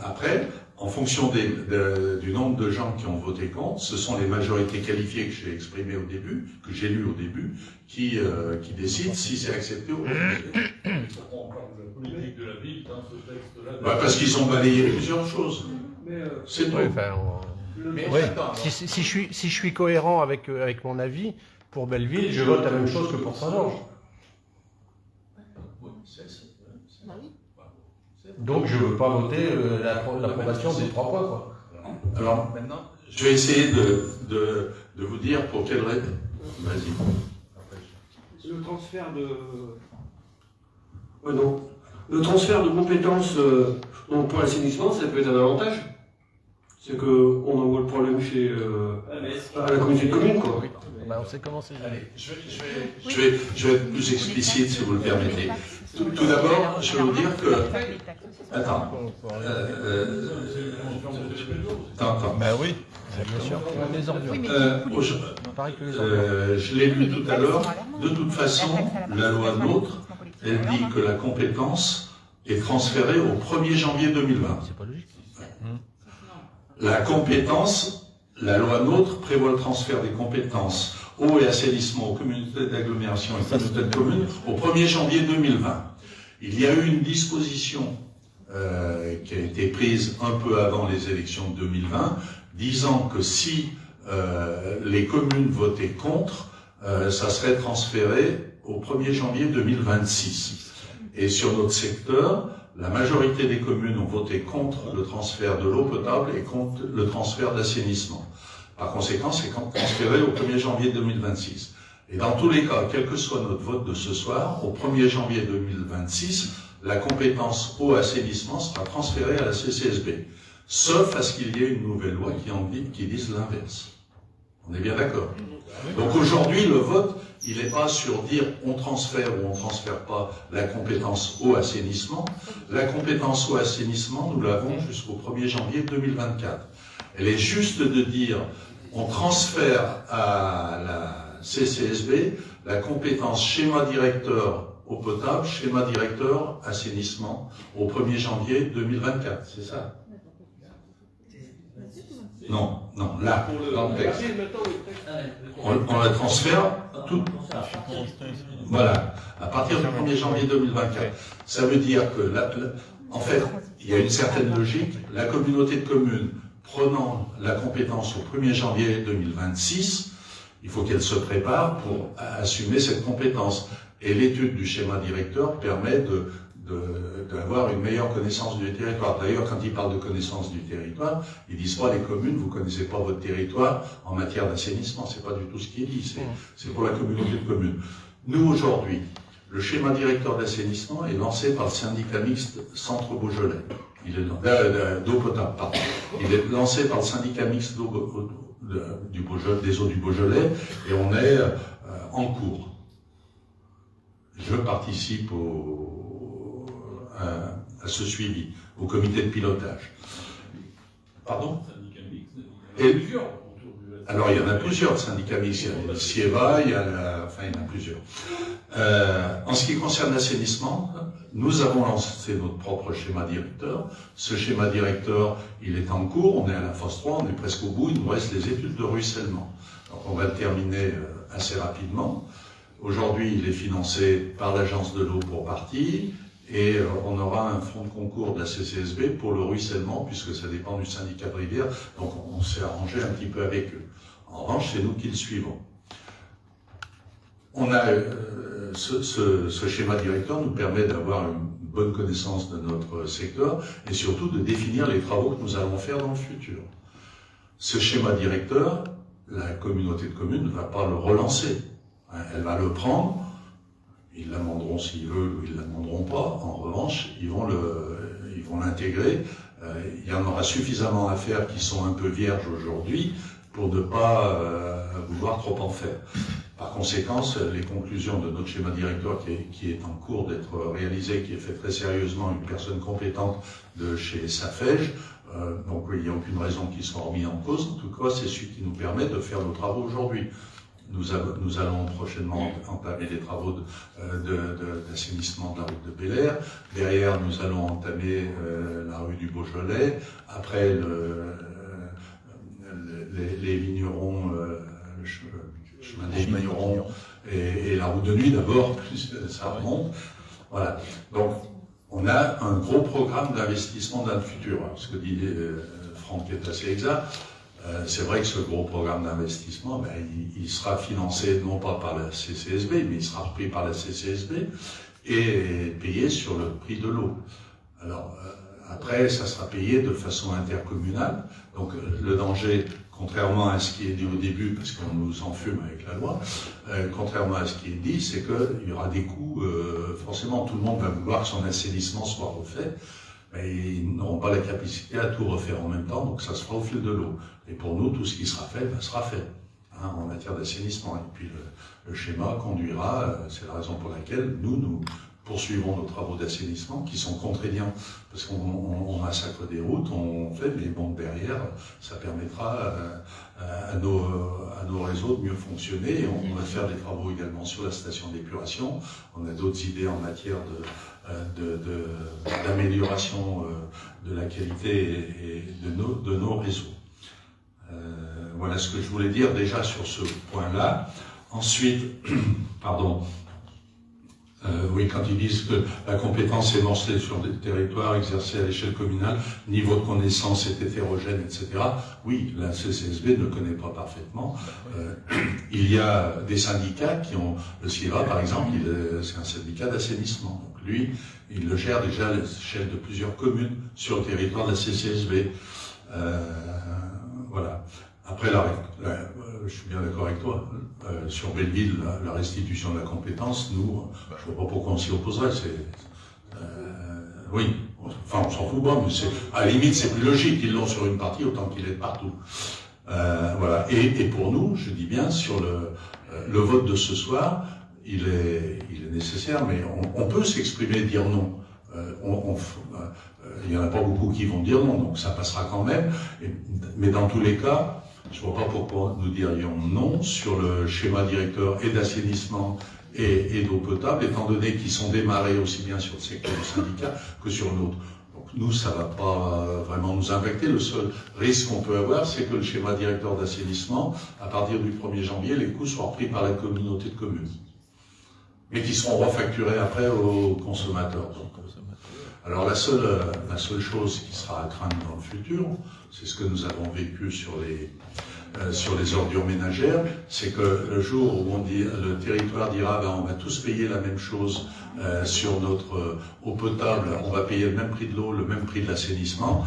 après, en fonction du nombre de gens qui ont voté contre, ce sont les majorités qualifiées que j'ai exprimées au début, que j'ai lues au début, qui décident si c'est accepté ou pas. On parle de la politique de la ville dans ce texte-là. Parce qu'ils ont balayé plusieurs choses. C'est tout. Ouais, enfin, si je suis cohérent avec mon avis, pour Belleville, je vote la même chose que pour Saint-Georges. Donc je ne veux pas voter l'approbation des 3 points. Quoi. Alors maintenant, je vais essayer de vous dire pour quelle raison. Vas-y. Le transfert de... non. Le transfert de compétences donc pour l'assainissement, ça peut être un avantage. C'est qu'on envoie le problème chez à la communauté de communes, quoi. Oui. On sait comment c'est. Allez, je vais être plus explicite si vous le permettez. Tout d'abord, je vais vous dire que... Attends. Attends. Ben oui, bien sûr. Les ordures. Pareil que les ordures. Je l'ai lu tout à l'heure. De toute façon, la loi NOTRe, elle dit que la compétence est transférée au 1er janvier 2020. C'est pas logique. La compétence, la loi NOTRe prévoit le transfert des compétences eau et assainissement aux communautés d'agglomération et communautés de communes au 1er janvier 2020. Il y a eu une disposition qui a été prise un peu avant les élections de 2020, disant que si les communes votaient contre, ça serait transféré au 1er janvier 2026. Et sur notre secteur, la majorité des communes ont voté contre le transfert de l'eau potable et contre le transfert d'assainissement. Par conséquent, c'est transféré au 1er janvier 2026. Et dans tous les cas, quel que soit notre vote de ce soir, au 1er janvier 2026, la compétence eau-assainissement sera transférée à la CCSB. Sauf à ce qu'il y ait une nouvelle loi qui dise l'inverse. On est bien d'accord? Donc aujourd'hui, le vote, il n'est pas sur dire on transfère ou on ne transfère pas la compétence eau-assainissement. La compétence eau-assainissement, nous l'avons jusqu'au 1er janvier 2024. Elle est juste de dire on transfère à la CCSB la compétence schéma directeur eau potable, schéma directeur assainissement au 1er janvier 2024. C'est ça? Non, là, dans le texte. On la transfère tout. Voilà, à partir du 1er janvier 2024. Ça veut dire que, en fait, il y a une certaine logique. La communauté de communes prenant la compétence au 1er janvier 2026, Il faut qu'elle se prépare pour assumer cette compétence. Et l'étude du schéma directeur permet d'avoir une meilleure connaissance du territoire. D'ailleurs, quand ils parlent de connaissance du territoire, ils disent pas les communes, vous connaissez pas votre territoire en matière d'assainissement. C'est pas du tout ce qui est dit. C'est pour la communauté de communes. Nous, aujourd'hui, le schéma directeur d'assainissement est lancé par le syndicat mixte Centre Beaujolais. D'eau potable, pardon. Il est lancé par le syndicat mixte des eaux du Beaujolais et on est en cours. Je participe à ce suivi, au comité de pilotage. Pardon? Alors, il y en a plusieurs syndicats mixtes. Il y a le SIEVA, il y en a plusieurs. En ce qui concerne l'assainissement, nous avons lancé notre propre schéma directeur. Ce schéma directeur, il est en cours, on est à la phase 3, on est presque au bout, il nous reste les études de ruissellement. Donc on va le terminer assez rapidement. Aujourd'hui, il est financé par l'agence de l'eau pour partie, et on aura un fonds de concours de la CCSB pour le ruissellement, puisque ça dépend du syndicat de rivière, donc on s'est arrangé un petit peu avec eux. En revanche, c'est nous qui le suivons. On a ce schéma directeur nous permet d'avoir une bonne connaissance de notre secteur et surtout de définir les travaux que nous allons faire dans le futur. Ce schéma directeur, la communauté de communes ne va pas le relancer. Elle va le prendre, ils l'amenderont s'ils veulent ou ils ne l'amenderont pas. En revanche, ils vont l'intégrer. Il y en aura suffisamment à faire qui sont un peu vierges aujourd'hui pour ne pas vouloir trop en faire. Par conséquent, les conclusions de notre schéma directeur qui est en cours d'être réalisé, qui est fait très sérieusement, une personne compétente de chez Safège, donc il n'y a aucune raison qu'il soit remis en cause. En tout cas, c'est celui qui nous permet de faire nos travaux aujourd'hui. Nous allons prochainement entamer les travaux d'assainissement de la route de Bel-Air. Derrière, nous allons entamer la rue du Beaujolais. Après, les vignerons, le chemin des vignerons et la route de nuit d'abord, puis ça remonte. Voilà. Donc, on a un gros programme d'investissement dans le futur. Ce que dit Franck est assez exact. C'est vrai que ce gros programme d'investissement, il sera financé non pas par la CCSB, mais il sera repris par la CCSB et payé sur le prix de l'eau. Alors, après, ça sera payé de façon intercommunale. Donc, le danger, contrairement à ce qui est dit au début, parce qu'on nous enfume avec la loi, contrairement à ce qui est dit, c'est qu'il y aura des coûts, forcément, tout le monde va vouloir que son assainissement soit refait, mais ils n'auront pas la capacité à tout refaire en même temps, donc ça se fera au fil de l'eau. Et pour nous, tout ce qui sera fait, sera fait, en matière d'assainissement. Et puis le schéma conduira, c'est la raison pour laquelle nous poursuivons nos travaux d'assainissement, qui sont contraignants, parce qu'on massacre des routes, on fait, mais bon, derrière, ça permettra à nos réseaux de mieux fonctionner, et on va faire des travaux également sur la station d'épuration. On a d'autres idées en matière d'amélioration de la qualité et de nos réseaux. Voilà ce que je voulais dire déjà sur ce point-là. Ensuite, pardon, oui, quand ils disent que la compétence est morcelée sur des territoires exercés à l'échelle communale, niveau de connaissance est hétérogène, etc. Oui, la CCSB ne connaît pas parfaitement. Il y a des syndicats qui ont... Le SIEVA, par exemple, c'est un syndicat d'assainissement. Donc lui, il le gère déjà à l'échelle de plusieurs communes sur le territoire de la CCSB. Voilà. Après, je suis bien d'accord avec toi, sur Belleville, la restitution de la compétence, nous, je ne vois pas pourquoi on s'y opposerait. Oui, enfin, on s'en fout pas, mais à la limite, c'est plus logique. Ils l'ont sur une partie autant qu'il est de partout. Voilà. Et pour nous, je dis bien, sur le vote de ce soir, il est nécessaire, mais on peut s'exprimer et dire non. Il n'y en a pas beaucoup qui vont dire non, donc ça passera quand même. Mais dans tous les cas, je ne vois pas pourquoi nous dirions non sur le schéma directeur et d'assainissement et d'eau potable, étant donné qu'ils sont démarrés aussi bien sur le secteur du syndicat que sur l'autre. Donc nous, ça ne va pas vraiment nous impacter. Le seul risque qu'on peut avoir, c'est que le schéma directeur d'assainissement, à partir du 1er janvier, les coûts soient repris par la communauté de communes, mais qui seront refacturés après aux consommateurs. Alors la seule chose qui sera à craindre dans le futur, c'est ce que nous avons vécu sur sur les ordures ménagères, c'est que le jour où le territoire dira on va tous payer la même chose sur notre eau potable, on va payer le même prix de l'eau, le même prix de l'assainissement,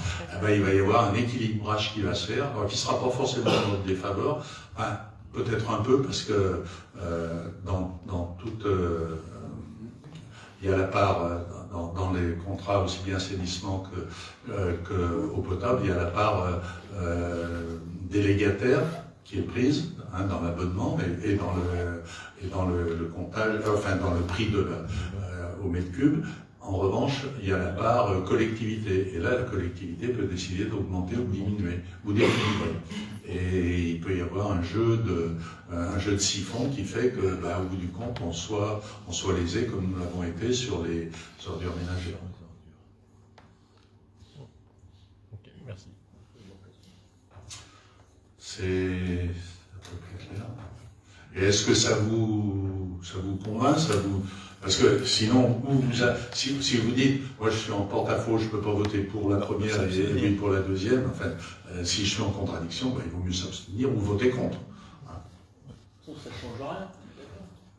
il va y avoir un équilibrage qui va se faire, qui ne sera pas forcément dans notre défaveur, peut-être un peu parce que dans toute... il y a la part, dans les contrats aussi bien assainissement que eau potable, il y a la part délégataire qui est prise dans l'abonnement et dans le comptage, enfin dans le prix au mètre cube. En revanche, il y a la part collectivité. Et là, la collectivité peut décider d'augmenter ou diminuer, ou d'équilibrer. Et il peut y avoir un jeu de siphon qui fait que, au bout du compte, on soit lésé comme nous l'avons été sur les ordures ménagères. Ok, merci. C'est à peu près clair. Et est-ce que ça vous convainc, parce que sinon, si vous dites, moi je suis en porte-à-faux, je ne peux pas voter pour la première et lui pour la deuxième, enfin, si je suis en contradiction, il vaut mieux s'abstenir ou voter contre. Ça ne change rien.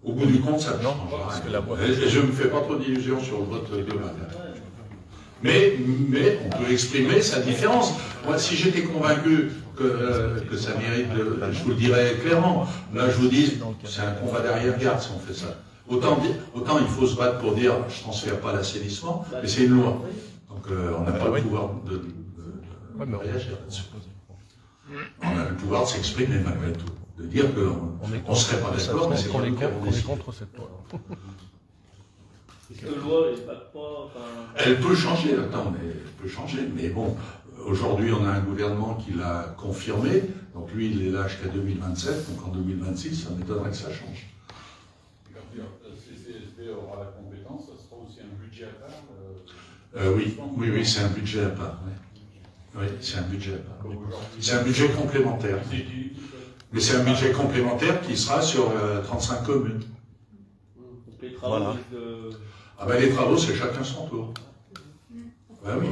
Au bout du compte, ça ne change rien. Et je ne me fais pas trop d'illusions sur le vote demain. Mais on peut exprimer sa différence. Moi, si j'étais convaincu que ça mérite, je vous le dirais clairement. Là, je vous dis, c'est un combat d'arrière-garde si on fait ça. Autant il faut se battre pour dire je ne transfère pas l'assainissement, mais c'est une loi. Donc on n'a pas le pouvoir de réagir là-dessus. On a le pouvoir de s'exprimer malgré tout, de dire qu'on ne serait pas d'accord, mais c'est qu'on est contre cette loi. Cette loi, elle peut changer, mais bon, aujourd'hui on a un gouvernement qui l'a confirmé, donc lui il est là jusqu'à 2027, donc en 2026 ça m'étonnerait que ça change. CCSB aura la compétence, ça sera aussi un budget à part Oui, c'est un budget à part. Oui, c'est un budget à part. C'est un budget complémentaire. Mais c'est un budget complémentaire qui sera sur 35 communes. Donc les travaux les travaux, c'est chacun son tour. Oui.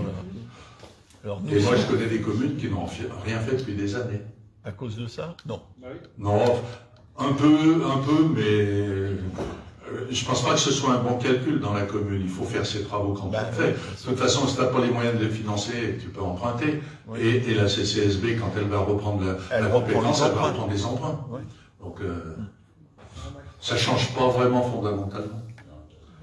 Alors, et moi, je connais des communes qui n'ont rien fait depuis des années. À cause de ça? Non. Non, un peu, mais je ne pense pas que ce soit un bon calcul dans la commune. Il faut faire ses travaux quand on le fait. De toute façon, si tu n'as pas les moyens de les financer, tu peux emprunter. Oui. Et la CCSB, quand elle va reprendre la compétence, elle va reprendre les emprunts. Oui. Donc, ça ne change pas vraiment fondamentalement.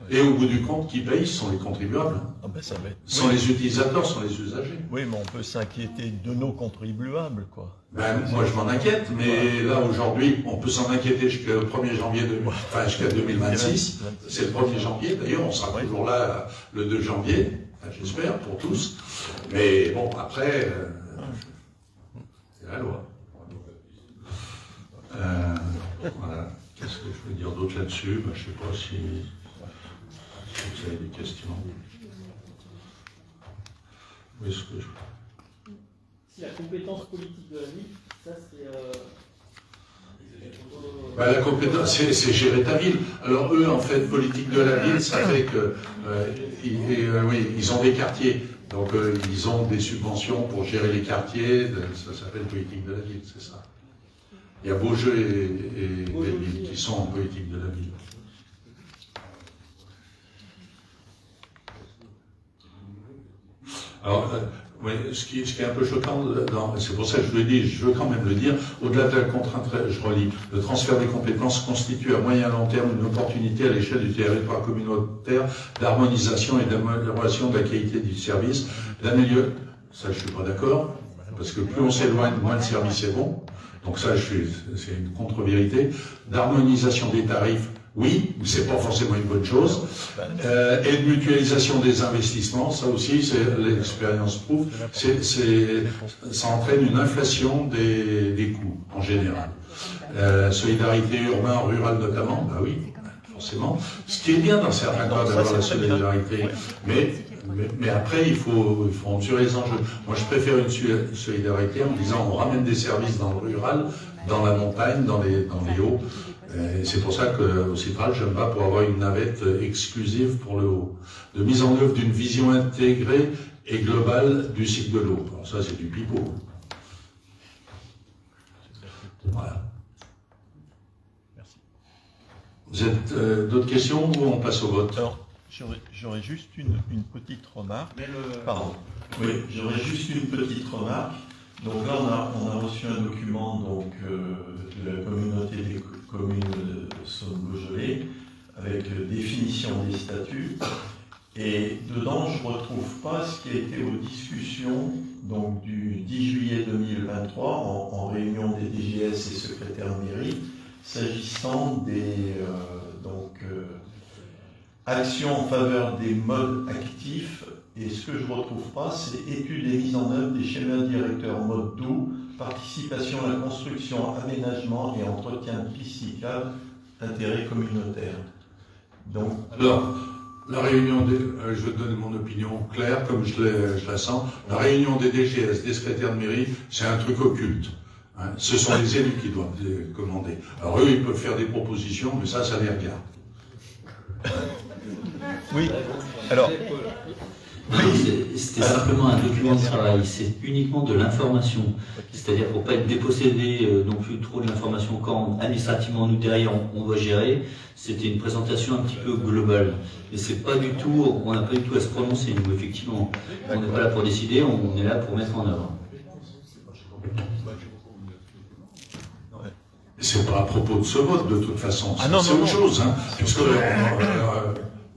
Et au bout du compte, qui paye, ce sont les contribuables. Ce sont les utilisateurs, ce sont les usagers. Oui, mais on peut s'inquiéter de nos contribuables, quoi. Moi, je m'en inquiète, mais là, aujourd'hui, on peut s'en inquiéter jusqu'au 1er janvier, jusqu'à 2026. C'est le 1er janvier, d'ailleurs, on sera toujours là le 2 janvier, j'espère, pour tous. Mais bon, après, c'est la loi. Voilà. Qu'est-ce que je peux dire d'autre là-dessus? Je ne sais pas si vous avez des questions. Oui, ce que je... Si la compétence politique de la ville, ça c'est... La compétence, c'est gérer ta ville. Alors eux, en fait, politique de la ville, ça fait que ils ont des quartiers. Donc ils ont des subventions pour gérer les quartiers. Ça s'appelle politique de la ville, c'est ça. Il y a Beaujeu et Belleville qui sont en politique de la ville. Alors, ce qui est un peu choquant, c'est pour ça que je le dis, je veux quand même le dire, au-delà de la contrainte, je relis, le transfert des compétences constitue à moyen et long terme une opportunité à l'échelle du territoire communautaire d'harmonisation et d'amélioration de la qualité du service, d'améliorer, ça je suis pas d'accord, parce que plus on s'éloigne, moins le service est bon, donc ça c'est une contre-vérité, d'harmonisation des tarifs, oui, mais c'est pas forcément une bonne chose. Et de mutualisation des investissements, ça aussi, l'expérience prouve, ça entraîne une inflation des coûts, en général. Solidarité urbain, rural notamment, oui, forcément. Ce qui est bien dans certains cas d'avoir la solidarité, mais après, il faut mesurer les enjeux. Moi, je préfère une solidarité en disant on ramène des services dans le rural, dans la montagne, dans les hauts. C'est pour ça qu'au Citral, je me bats pour avoir une navette exclusive pour le haut. De mise en œuvre d'une vision intégrée et globale du cycle de l'eau. Alors ça, c'est du pipeau. Voilà. Merci. Vous êtes d'autres questions ou on passe au vote? Alors, j'aurais juste une petite remarque. Pardon. Oui, j'aurais juste une petite remarque. Donc là, on a reçu un document donc, de la communauté des communes de Saône-Beaujolais avec définition des statuts. Et dedans, je ne retrouve pas ce qui a été aux discussions donc, du 10 juillet 2023 en réunion des DGS et secrétaires de mairie, s'agissant des actions en faveur des modes actifs. Et ce que je ne retrouve pas, c'est études et mise en œuvre des schémas directeurs mode doux, participation à la construction, aménagement et entretien de pistes cyclables, intérêt communautaire. Donc, alors, la réunion des, je vais te donner mon opinion claire, comme je la sens. La réunion des DGS, des secrétaires de mairie, c'est un truc occulte. Hein. Ce sont les élus qui doivent commander. Alors eux, ils peuvent faire des propositions, mais ça les regarde. oui, alors... C'était simplement un document de travail, c'est uniquement de l'information. C'est-à-dire pour ne pas être dépossédé non plus trop de l'information quand administrativement nous derrière on doit gérer, c'était une présentation un petit peu globale. Et c'est pas du tout, on n'a pas du tout à se prononcer, nous effectivement. On n'est pas là pour décider, on est là pour mettre en œuvre. C'est pas à propos de ce vote de toute façon, Ah non, c'est non, autre non. chose. Hein, puisque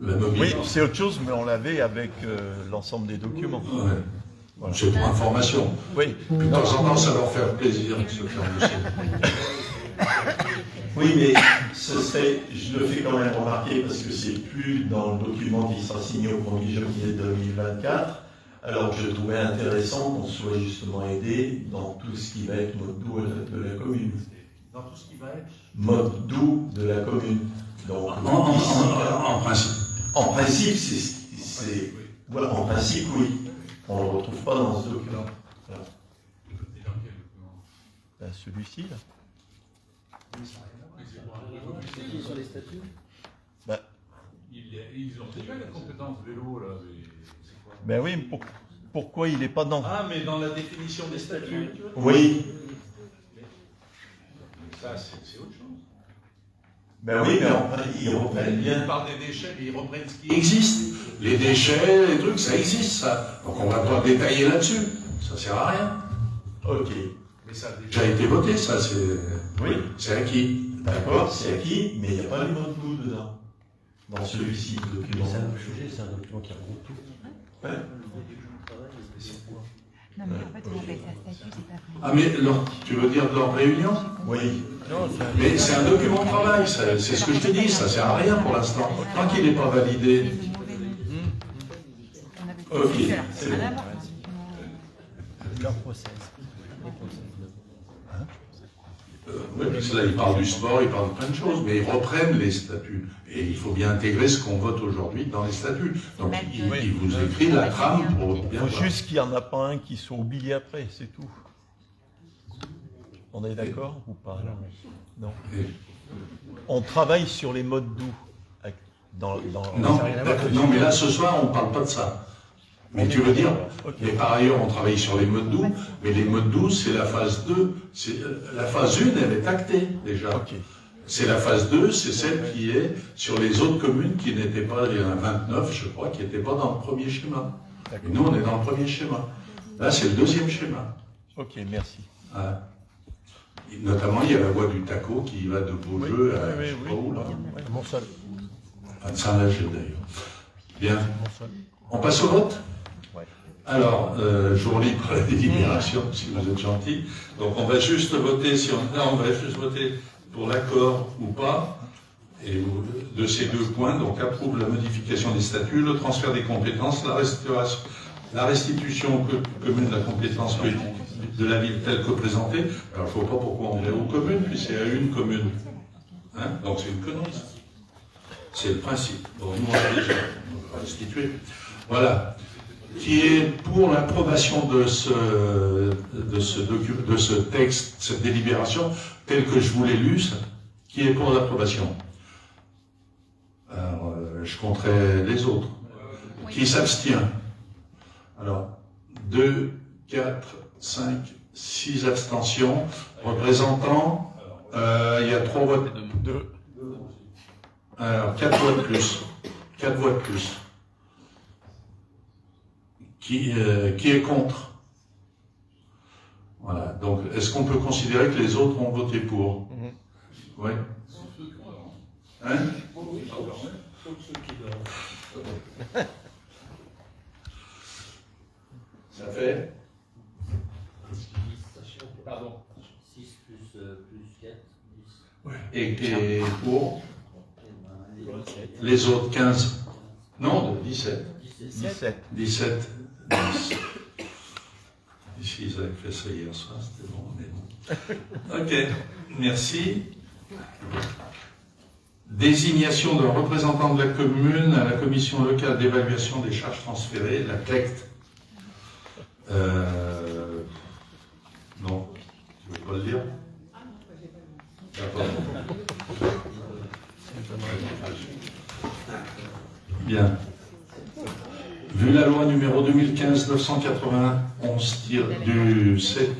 la mobilité. Oui, c'est autre chose, mais on l'avait avec l'ensemble des documents. Ouais. Voilà. C'est pour information. Oui. De temps en temps, ça leur fait plaisir de se faire dossier. Oui, mais je le fais quand même remarquer parce que c'est plus dans le document qui sera signé au 1er janvier 2024, alors que je trouvais intéressant qu'on soit justement aidé dans tout ce qui va être mode doux de la commune. Dans tout ce qui va être mode doux de la commune. Donc, en principe. En principe, c'est voilà, en principe, oui. On ne le retrouve pas dans ce document. Voilà. Ben, celui-ci, là. Sur les statuts Ben, ils ont déjà la compétence vélo, là. C'est quoi? ben oui, mais pourquoi il n'est pas dans... Ah, mais dans la définition des statuts. Oui. Ça, c'est autre chose. Ben oui, mais ils reprennent bien. Ils parlent des déchets, mais ils reprennent ce qui Existe. Les déchets, les trucs, ça existe, ça. Donc on va pas détailler là-dessus. Ça sert à rien. Ok. Mais ça a déjà été voté, ça, c'est. Oui. C'est acquis. D'accord, c'est acquis, mais il n'y a pas les modes doux dedans. Dans celui-ci, le document. C'est un sujet, c'est un document qui regroupe tout. Ouais. Non, mais en fait, on appelle ça statut, c'est pas vrai. Ah, mais tu veux dire de leur réunion? Oui. Mais c'est un document de travail, c'est ce que je te dis, ça sert à rien pour l'instant. Tant qu'il n'est pas validé. Ok, c'est bon. Leur process. Oui, parce que là, ils parlent du sport, ils parlent de plein de choses, mais ils reprennent les statuts. Et il faut bien intégrer ce qu'on vote aujourd'hui dans les statuts. Donc, il vous écrit la trame pour Il bien faut voir. juste qu'il n'y en a pas un qui soit oublié après, c'est tout. On est d'accord ou pas là? Non. On travaille sur les modes doux. Non, mais là, ce soir, on ne parle pas de ça. Mais tu veux dire, mais par ailleurs, on travaille sur les modes doux, mais les modes doux, c'est la phase 2. La phase 1, elle est actée déjà. Ok. C'est la phase 2, c'est celle qui est sur les autres communes qui n'étaient pas, il y en a 29, je crois, qui n'étaient pas dans le premier schéma. Et nous, on est dans le premier schéma. Là, c'est le deuxième schéma. Ok, merci. Ah. Et notamment, il y a la voie du Taco qui va de Beaujeu à je sais pas où, là. Montsol. À Saint-Lager, d'ailleurs. Bien. On passe au vote? Ouais. Alors, jour libre à la délibération, si vous êtes gentil. Donc, on va juste voter on va juste voter pour l'accord ou pas. Et de ces deux points, donc approuve la modification des statuts, le transfert des compétences, la restitution commune de la compétence politique de la ville telle que présentée. Alors, je ne vois pas pourquoi on est aux communes, puis c'est à une commune. Hein? Donc, c'est une connerie. C'est le principe. Bon, nous, on a déjà restitué. Voilà. Qui est pour l'approbation de ce texte, cette délibération, telle que je vous l'ai lue, qui est pour l'approbation? Alors, je compterai les autres. Qui s'abstient? Alors, 2, 4, 5, 6 abstentions, représentant, il y a 3 votes. 2. Alors, 4 voix de plus. 4 voix de plus. Qui est contre? Voilà. Donc, est-ce qu'on peut considérer que les autres ont voté pour? Oui. Hein? Ça fait? Pardon. 6 plus 4, 10. Et pour? Les autres 15? Non, de 17. 17. 17. 10. Ici, ils avaient fait ça hier soir, c'était bon, mais bon. Ok, merci. Désignation d'un représentant de la commune à la commission locale d'évaluation des charges transférées, la CLECT. Non, tu veux pas le dire? D'accord. Bien. Vu la loi numéro 2015-991 du 7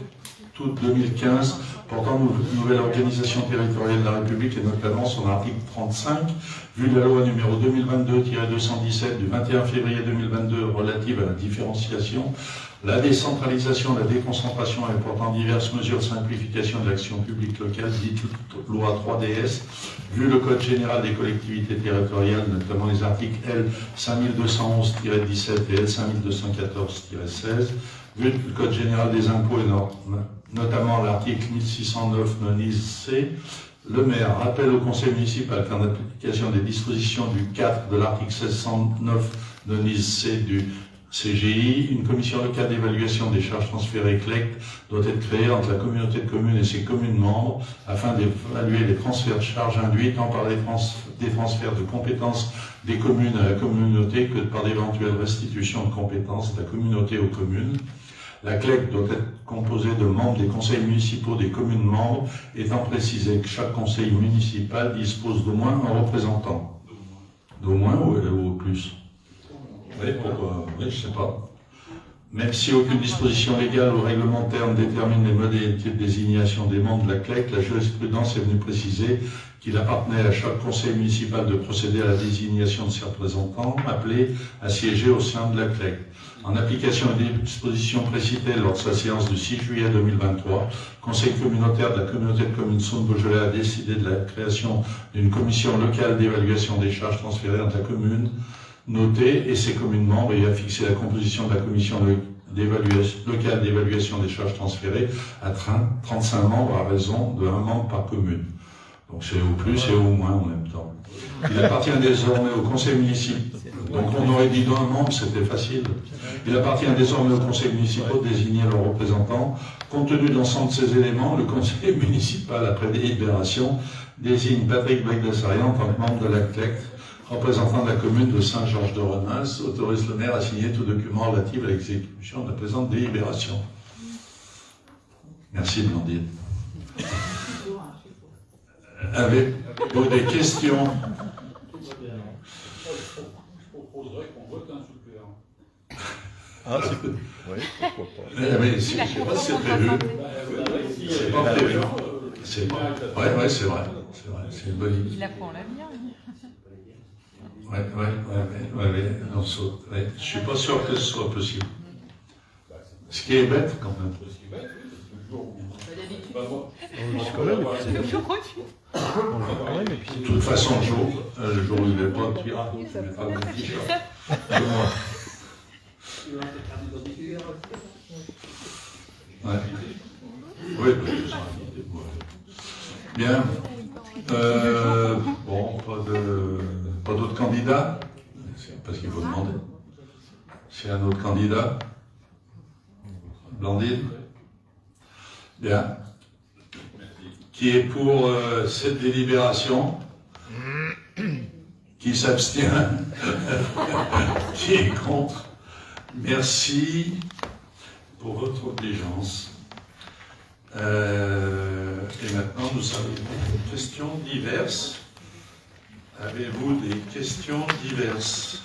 août 2015 portant nouvelle organisation territoriale de la République et notamment son article 35, vu la loi numéro 2022-217 du 21 février 2022 relative à la différenciation, la décentralisation, la déconcentration et portant diverses mesures de simplification de l'action publique locale, dite loi 3DS, vu le Code général des collectivités territoriales, notamment les articles L 5211-17 et L 5214-16, vu le Code général des impôts et notamment l'article 1609 non-C, le maire rappelle au conseil municipal qu'en application des dispositions du 4 de l'article 1609 non-C du CGI, une commission locale d'évaluation des charges transférées CLECT doit être créée entre la communauté de communes et ses communes membres afin d'évaluer les transferts de charges induits tant par des transferts de compétences des communes à la communauté que par d'éventuelles restitutions de compétences de la communauté aux communes. La CLECT doit être composée de membres des conseils municipaux des communes membres, étant précisé que chaque conseil municipal dispose d'au moins un représentant. D'au moins ou au plus? Oui, je ne sais pas. Même si aucune disposition légale ou réglementaire ne détermine les modalités de désignation des membres de la CLECT, la jurisprudence est venue préciser qu'il appartenait à chaque conseil municipal de procéder à la désignation de ses représentants appelés à siéger au sein de la CLECT. En application des dispositions précitées lors de sa séance du 6 juillet 2023, le Conseil communautaire de la communauté de communes Saône-Beaujolais a décidé de la création d'une commission locale d'évaluation des charges transférées entre la commune notée et ses communes membres et a fixé la composition de la commission locale d'évaluation des charges transférées à 35 membres à raison de 1 membre par commune. Donc c'est au plus et au moins en même temps. Il appartient désormais au conseil municipal. Donc on aurait dit d'un membre, c'était facile. Il appartient désormais aux conseils municipaux de désigner leurs représentants. Compte tenu de l'ensemble de ces éléments, le conseil municipal, après délibération, désigne Patrick Bagdasarian en tant que membre de la CLECT, représentant de la commune de Saint-Georges-de-Renins, autorise le maire à signer tout document relatif à l'exécution de la présente délibération. Merci Blandine. Avez-vous des questions? Je proposerais qu'on vote un suppléant. Ah, c'est cool. Oui, pourquoi pas. Mais je ne sais pas si c'est prévu. C'est pas prévu. Ouais, c'est vrai. C'est une bonne idée. Il apprend l'avenir. Ouais, on saute. Ouais. Je ne suis pas sûr que ce soit possible. Ce qui est bête, quand même. De toute façon, le jour où il n'est pas, tu mettras le t-shirt. Ouais. Oui, bien. Bon, pas d'autres candidats? Parce qu'il faut demander. C'est un autre candidat? Blandine? Bien. Qui est pour cette délibération? Qui s'abstient? Qui est contre? Merci pour votre obligeance. Et maintenant, nous avons des questions diverses. Avez-vous des questions diverses?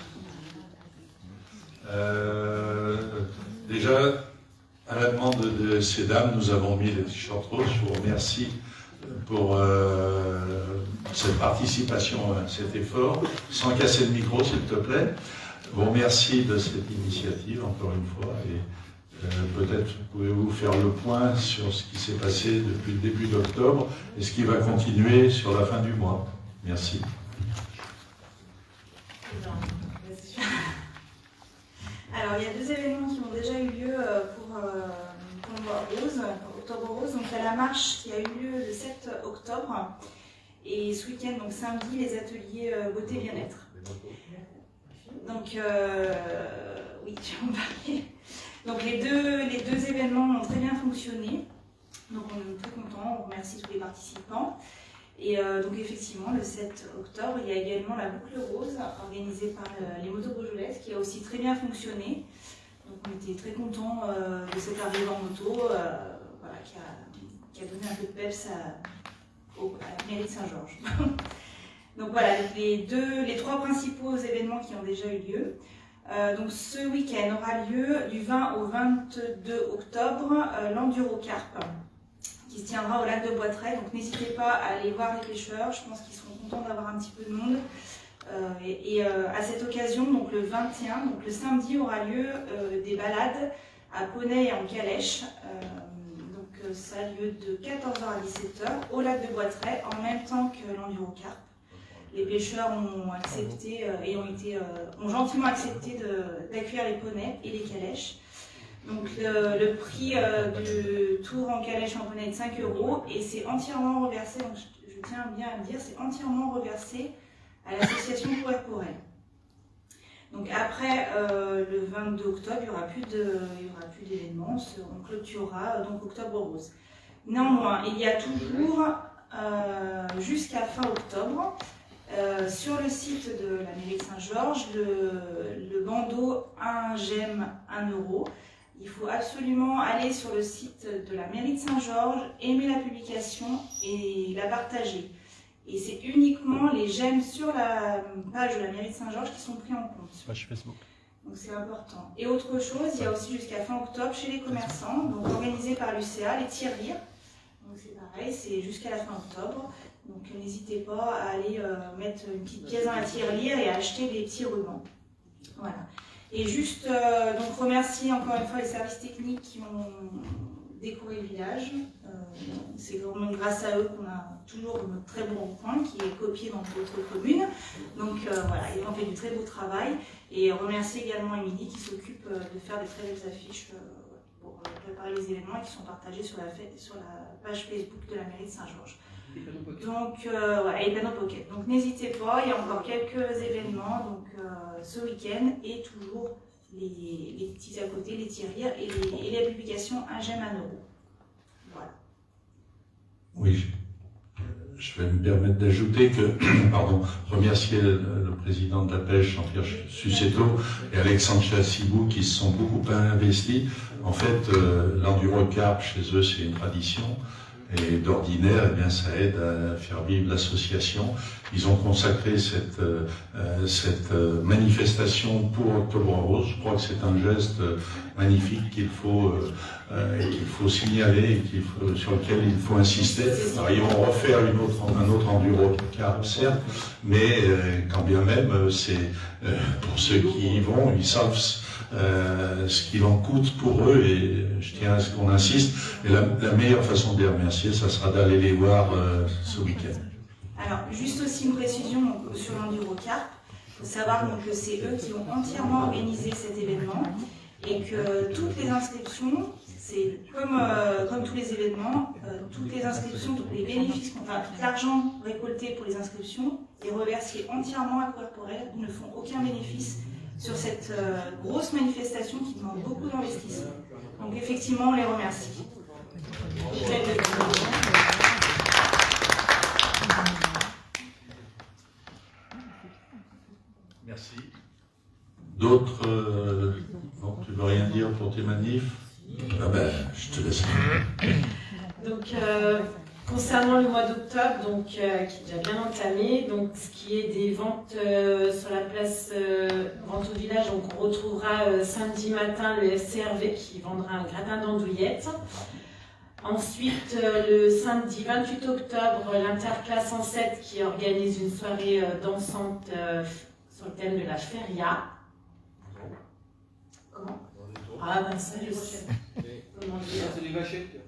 Déjà, à la demande ces dames, nous avons mis les t-shirts roses. Je vous remercie pour cette participation à cet effort. Sans casser le micro, s'il te plaît. Je vous remercie de cette initiative, encore une fois. Et peut-être pouvez-vous faire le point sur ce qui s'est passé depuis le début d'octobre et ce qui va continuer sur la fin du mois. Merci. Alors, il y a 2 événements qui ont déjà eu lieu pour le mois rose, Octobre Rose. Donc, il y a la marche qui a eu lieu le 7 octobre. Et ce week-end, donc samedi, les ateliers beauté bien-être. Donc, oui, je vais en parler. Donc, les deux événements ont très bien fonctionné. Donc, on est très contents. On remercie tous les participants. Et donc effectivement, le 7 octobre, il y a également la boucle rose organisée par les motos beaujolaises qui a aussi très bien fonctionné. Donc on était très contents de cette arrivée en moto voilà, qui a donné un peu de peps à la mairie de Saint-Georges. Donc voilà, les 3 principaux événements qui ont déjà eu lieu. Donc ce week-end aura lieu du 20 au 22 octobre l'Endurocarp, qui se tiendra au lac de Boitray. Donc n'hésitez pas à aller voir les pêcheurs, je pense qu'ils seront contents d'avoir un petit peu de monde. À cette occasion, donc le 21, donc le samedi, aura lieu des balades à Poney et en calèche. Donc ça a lieu de 14h à 17h au lac de Boitray, en même temps que l'Endurocarp. Les pêcheurs ont accepté et ont gentiment accepté d'accueillir les poneys et les calèches. Donc le prix du tour en calèche en poney est de 5 € et c'est entièrement reversé, donc je tiens bien à le dire, c'est entièrement reversé à l'association Courir pour elle. Donc après le 22 octobre, il n'y aura plus d'événements, on clôturera donc Octobre Rose. Néanmoins, il y a toujours jusqu'à fin octobre sur le site de la mairie de Saint-Georges le bandeau 1 j'aime 1 €. Il faut absolument aller sur le site de la mairie de Saint-Georges, aimer la publication et la partager. Et c'est uniquement les j'aime sur la page de la mairie de Saint-Georges qui sont pris en compte. Page Facebook. Donc c'est important. Et autre chose, il y a aussi jusqu'à fin octobre chez les commerçants, donc organisé par l'UCA, les tirelires. Donc c'est pareil, c'est jusqu'à la fin octobre. Donc n'hésitez pas à aller mettre une petite pièce dans la tirelire et à acheter des petits rubans. Voilà. Et juste donc remercier encore une fois les services techniques qui ont décoré le village. C'est vraiment grâce à eux qu'on a toujours notre très bon point qui est copié dans d'autres communes. Donc voilà, ils ont fait du très beau travail. Et remercier également Émilie qui s'occupe de faire des très belles affiches pour préparer les événements et qui sont partagés sur la page Facebook de la mairie de Saint-Georges. Donc voilà, et panneaux pocket. Donc n'hésitez pas, il y a encore quelques événements donc, ce week-end et toujours les petits à côté, les tirelires et les publications un j'aime 1 €. Voilà. Oui, je vais me permettre d'ajouter que, remercier le président de la pêche, Jean-Pierre Sucetto, et Alexandre Chassibou qui se sont beaucoup investis. En fait, l'Endurocarp, chez eux, c'est une tradition. Et d'ordinaire, eh bien, ça aide à faire vivre l'association. Ils ont consacré cette manifestation pour Octobre Rose. Je crois que c'est un geste magnifique qu'il faut signaler et sur lequel il faut insister. Alors, ils vont refaire un autre Endurocarp, certes, mais quand bien même, c'est pour ceux qui y vont, ils savent ce qu'il en coûte pour eux, et je tiens à ce qu'on insiste. Et la meilleure façon de les remercier, ça sera d'aller les voir ce week-end. Alors, juste aussi une précision donc, sur l'Endurocarp. Il faut savoir donc, que c'est eux qui ont entièrement organisé cet événement et que toutes les inscriptions, c'est comme tous les événements, toutes les inscriptions, tous les bénéfices, enfin tout l'argent récolté pour les inscriptions est reversé entièrement à Courir pour elle. Ils ne font aucun bénéfice sur cette grosse manifestation qui demande beaucoup d'investissement. Donc effectivement, on les remercie. Merci. D'autres non, tu veux rien dire pour tes manifs? Ah ben, je te laisse. Donc Concernant le mois d'octobre, donc qui est déjà bien entamé, donc ce qui est des ventes sur la place vente au village, donc on retrouvera samedi matin le FCRV qui vendra un gratin d'andouillettes. Ensuite, le samedi 28 octobre, l'Interclasse en 7 qui organise une soirée dansante sur le thème de la feria. Comment? Ah ben ça je sais. Comment dire? C'est des vachettes.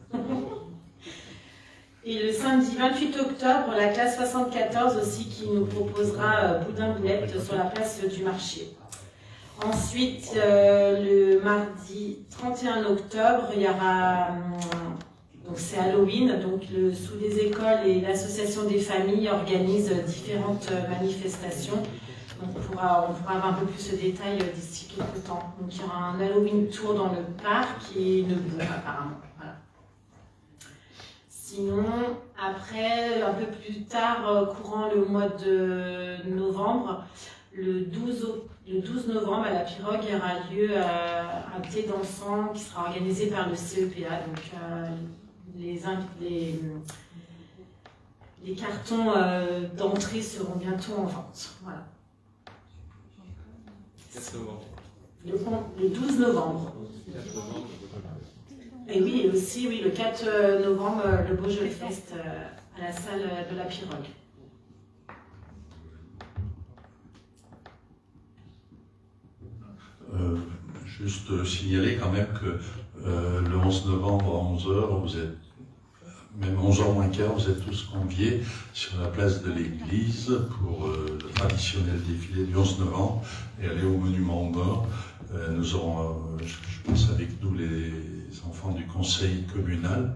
Et le samedi 28 octobre, la classe 74 aussi qui nous proposera boudin-boulette sur la place du marché. Ensuite, le mardi 31 octobre, il y aura, donc c'est Halloween, donc sous les écoles et l'association des familles organisent différentes manifestations. Donc on pourra avoir un peu plus de détails d'ici quelques temps. Donc il y aura un Halloween tour dans le parc et une boue apparemment. Voilà. Sinon, après, un peu plus tard, courant le mois de novembre, le 12 novembre à la Pirogue, il y aura lieu un thé dansant qui sera organisé par le CEPA. Donc les cartons d'entrée seront bientôt en vente. Voilà. Le 12 novembre. Et oui, et aussi oui, le 4 novembre, le Beaujolais Fest à la salle de la Pirogue. Juste signaler quand même que le 11 novembre à 11h, vous êtes, même 11h moins quart, vous êtes tous conviés sur la place de l'église pour le traditionnel défilé du 11 novembre et aller au monument aux morts. Nous aurons, je pense, avec nous les enfants du conseil communal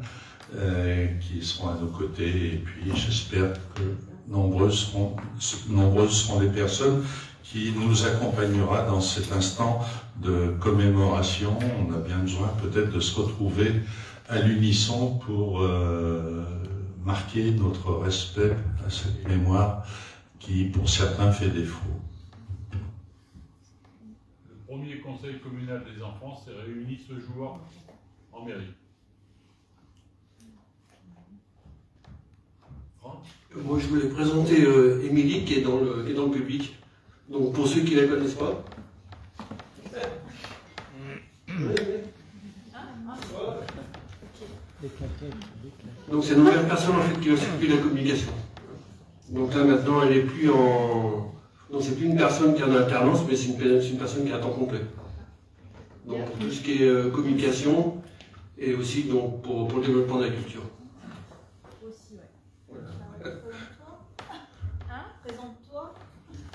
qui seront à nos côtés, et puis j'espère que nombreuses seront les personnes qui nous accompagnera dans cet instant de commémoration. On a bien besoin peut-être de se retrouver à l'unisson pour marquer notre respect à cette mémoire qui, pour certains, fait défaut. Le premier conseil communal des enfants s'est réuni ce jour en mairie. Moi, je voulais présenter Émilie qui est dans le public. Donc, pour ceux qui ne la connaissent pas. Donc, c'est une nouvelle personne en fait qui va s'occuper de la communication. Donc là, maintenant, elle est plus en. Donc, c'est plus une personne qui est en alternance, mais c'est une personne qui est à temps complet. Donc, tout ce qui est communication et aussi donc, pour le développement de la culture. Aussi, ouais. Présente-toi.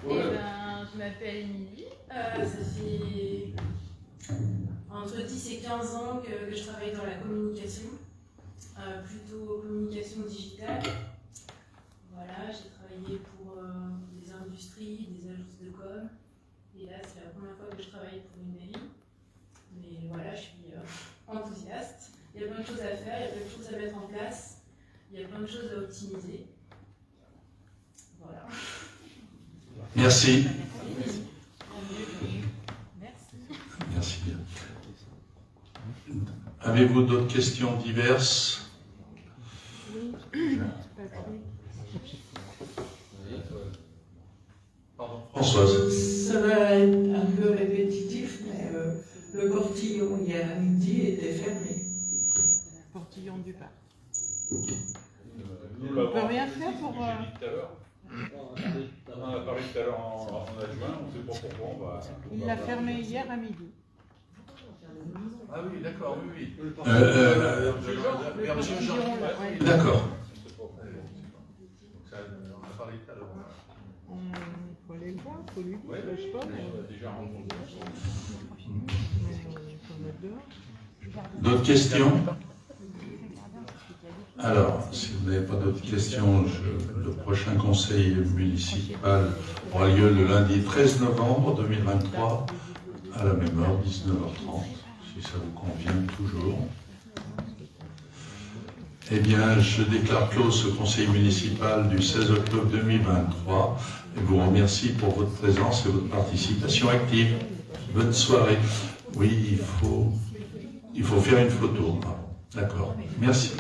Ouais. Eh ben, je m'appelle Émilie. Ça fait entre 10 et 15 ans que je travaille dans la communication, plutôt communication digitale. Voilà, j'ai travaillé pour des industries, des agences de com. Et là, c'est la première fois que je travaille pour une mairie. Mais voilà, je suis enthousiaste. Il y a plein de choses à faire, il y a plein de choses à mettre en place, il y a plein de choses à optimiser. Voilà. Merci. Merci. Merci. Avez-vous d'autres questions diverses? Françoise. Ça va être un peu répétitif, mais le portillon hier à midi était fermé. Portillon du parc. On peut rien faire pour. J'ai dit tout à l'heure. On en a parlé tout à l'heure en adjoint, on ne sait pas pourquoi on va. Il l'a fermé hier à midi. Ah oui, d'accord, oui, oui. D'accord. On a parlé tout à l'heure. Il faut aller le voir, il faut lui dire. Oui, Je sais pas. on a déjà rencontré. D'autres questions? Alors, si vous n'avez pas d'autres questions, le prochain conseil municipal aura lieu le lundi 13 novembre 2023 à la même heure, 19h30, si ça vous convient toujours. Eh bien, je déclare clos ce conseil municipal du 16 octobre 2023 et vous remercie pour votre présence et votre participation active. Bonne soirée. Oui, il faut faire une photo. D'accord. Merci.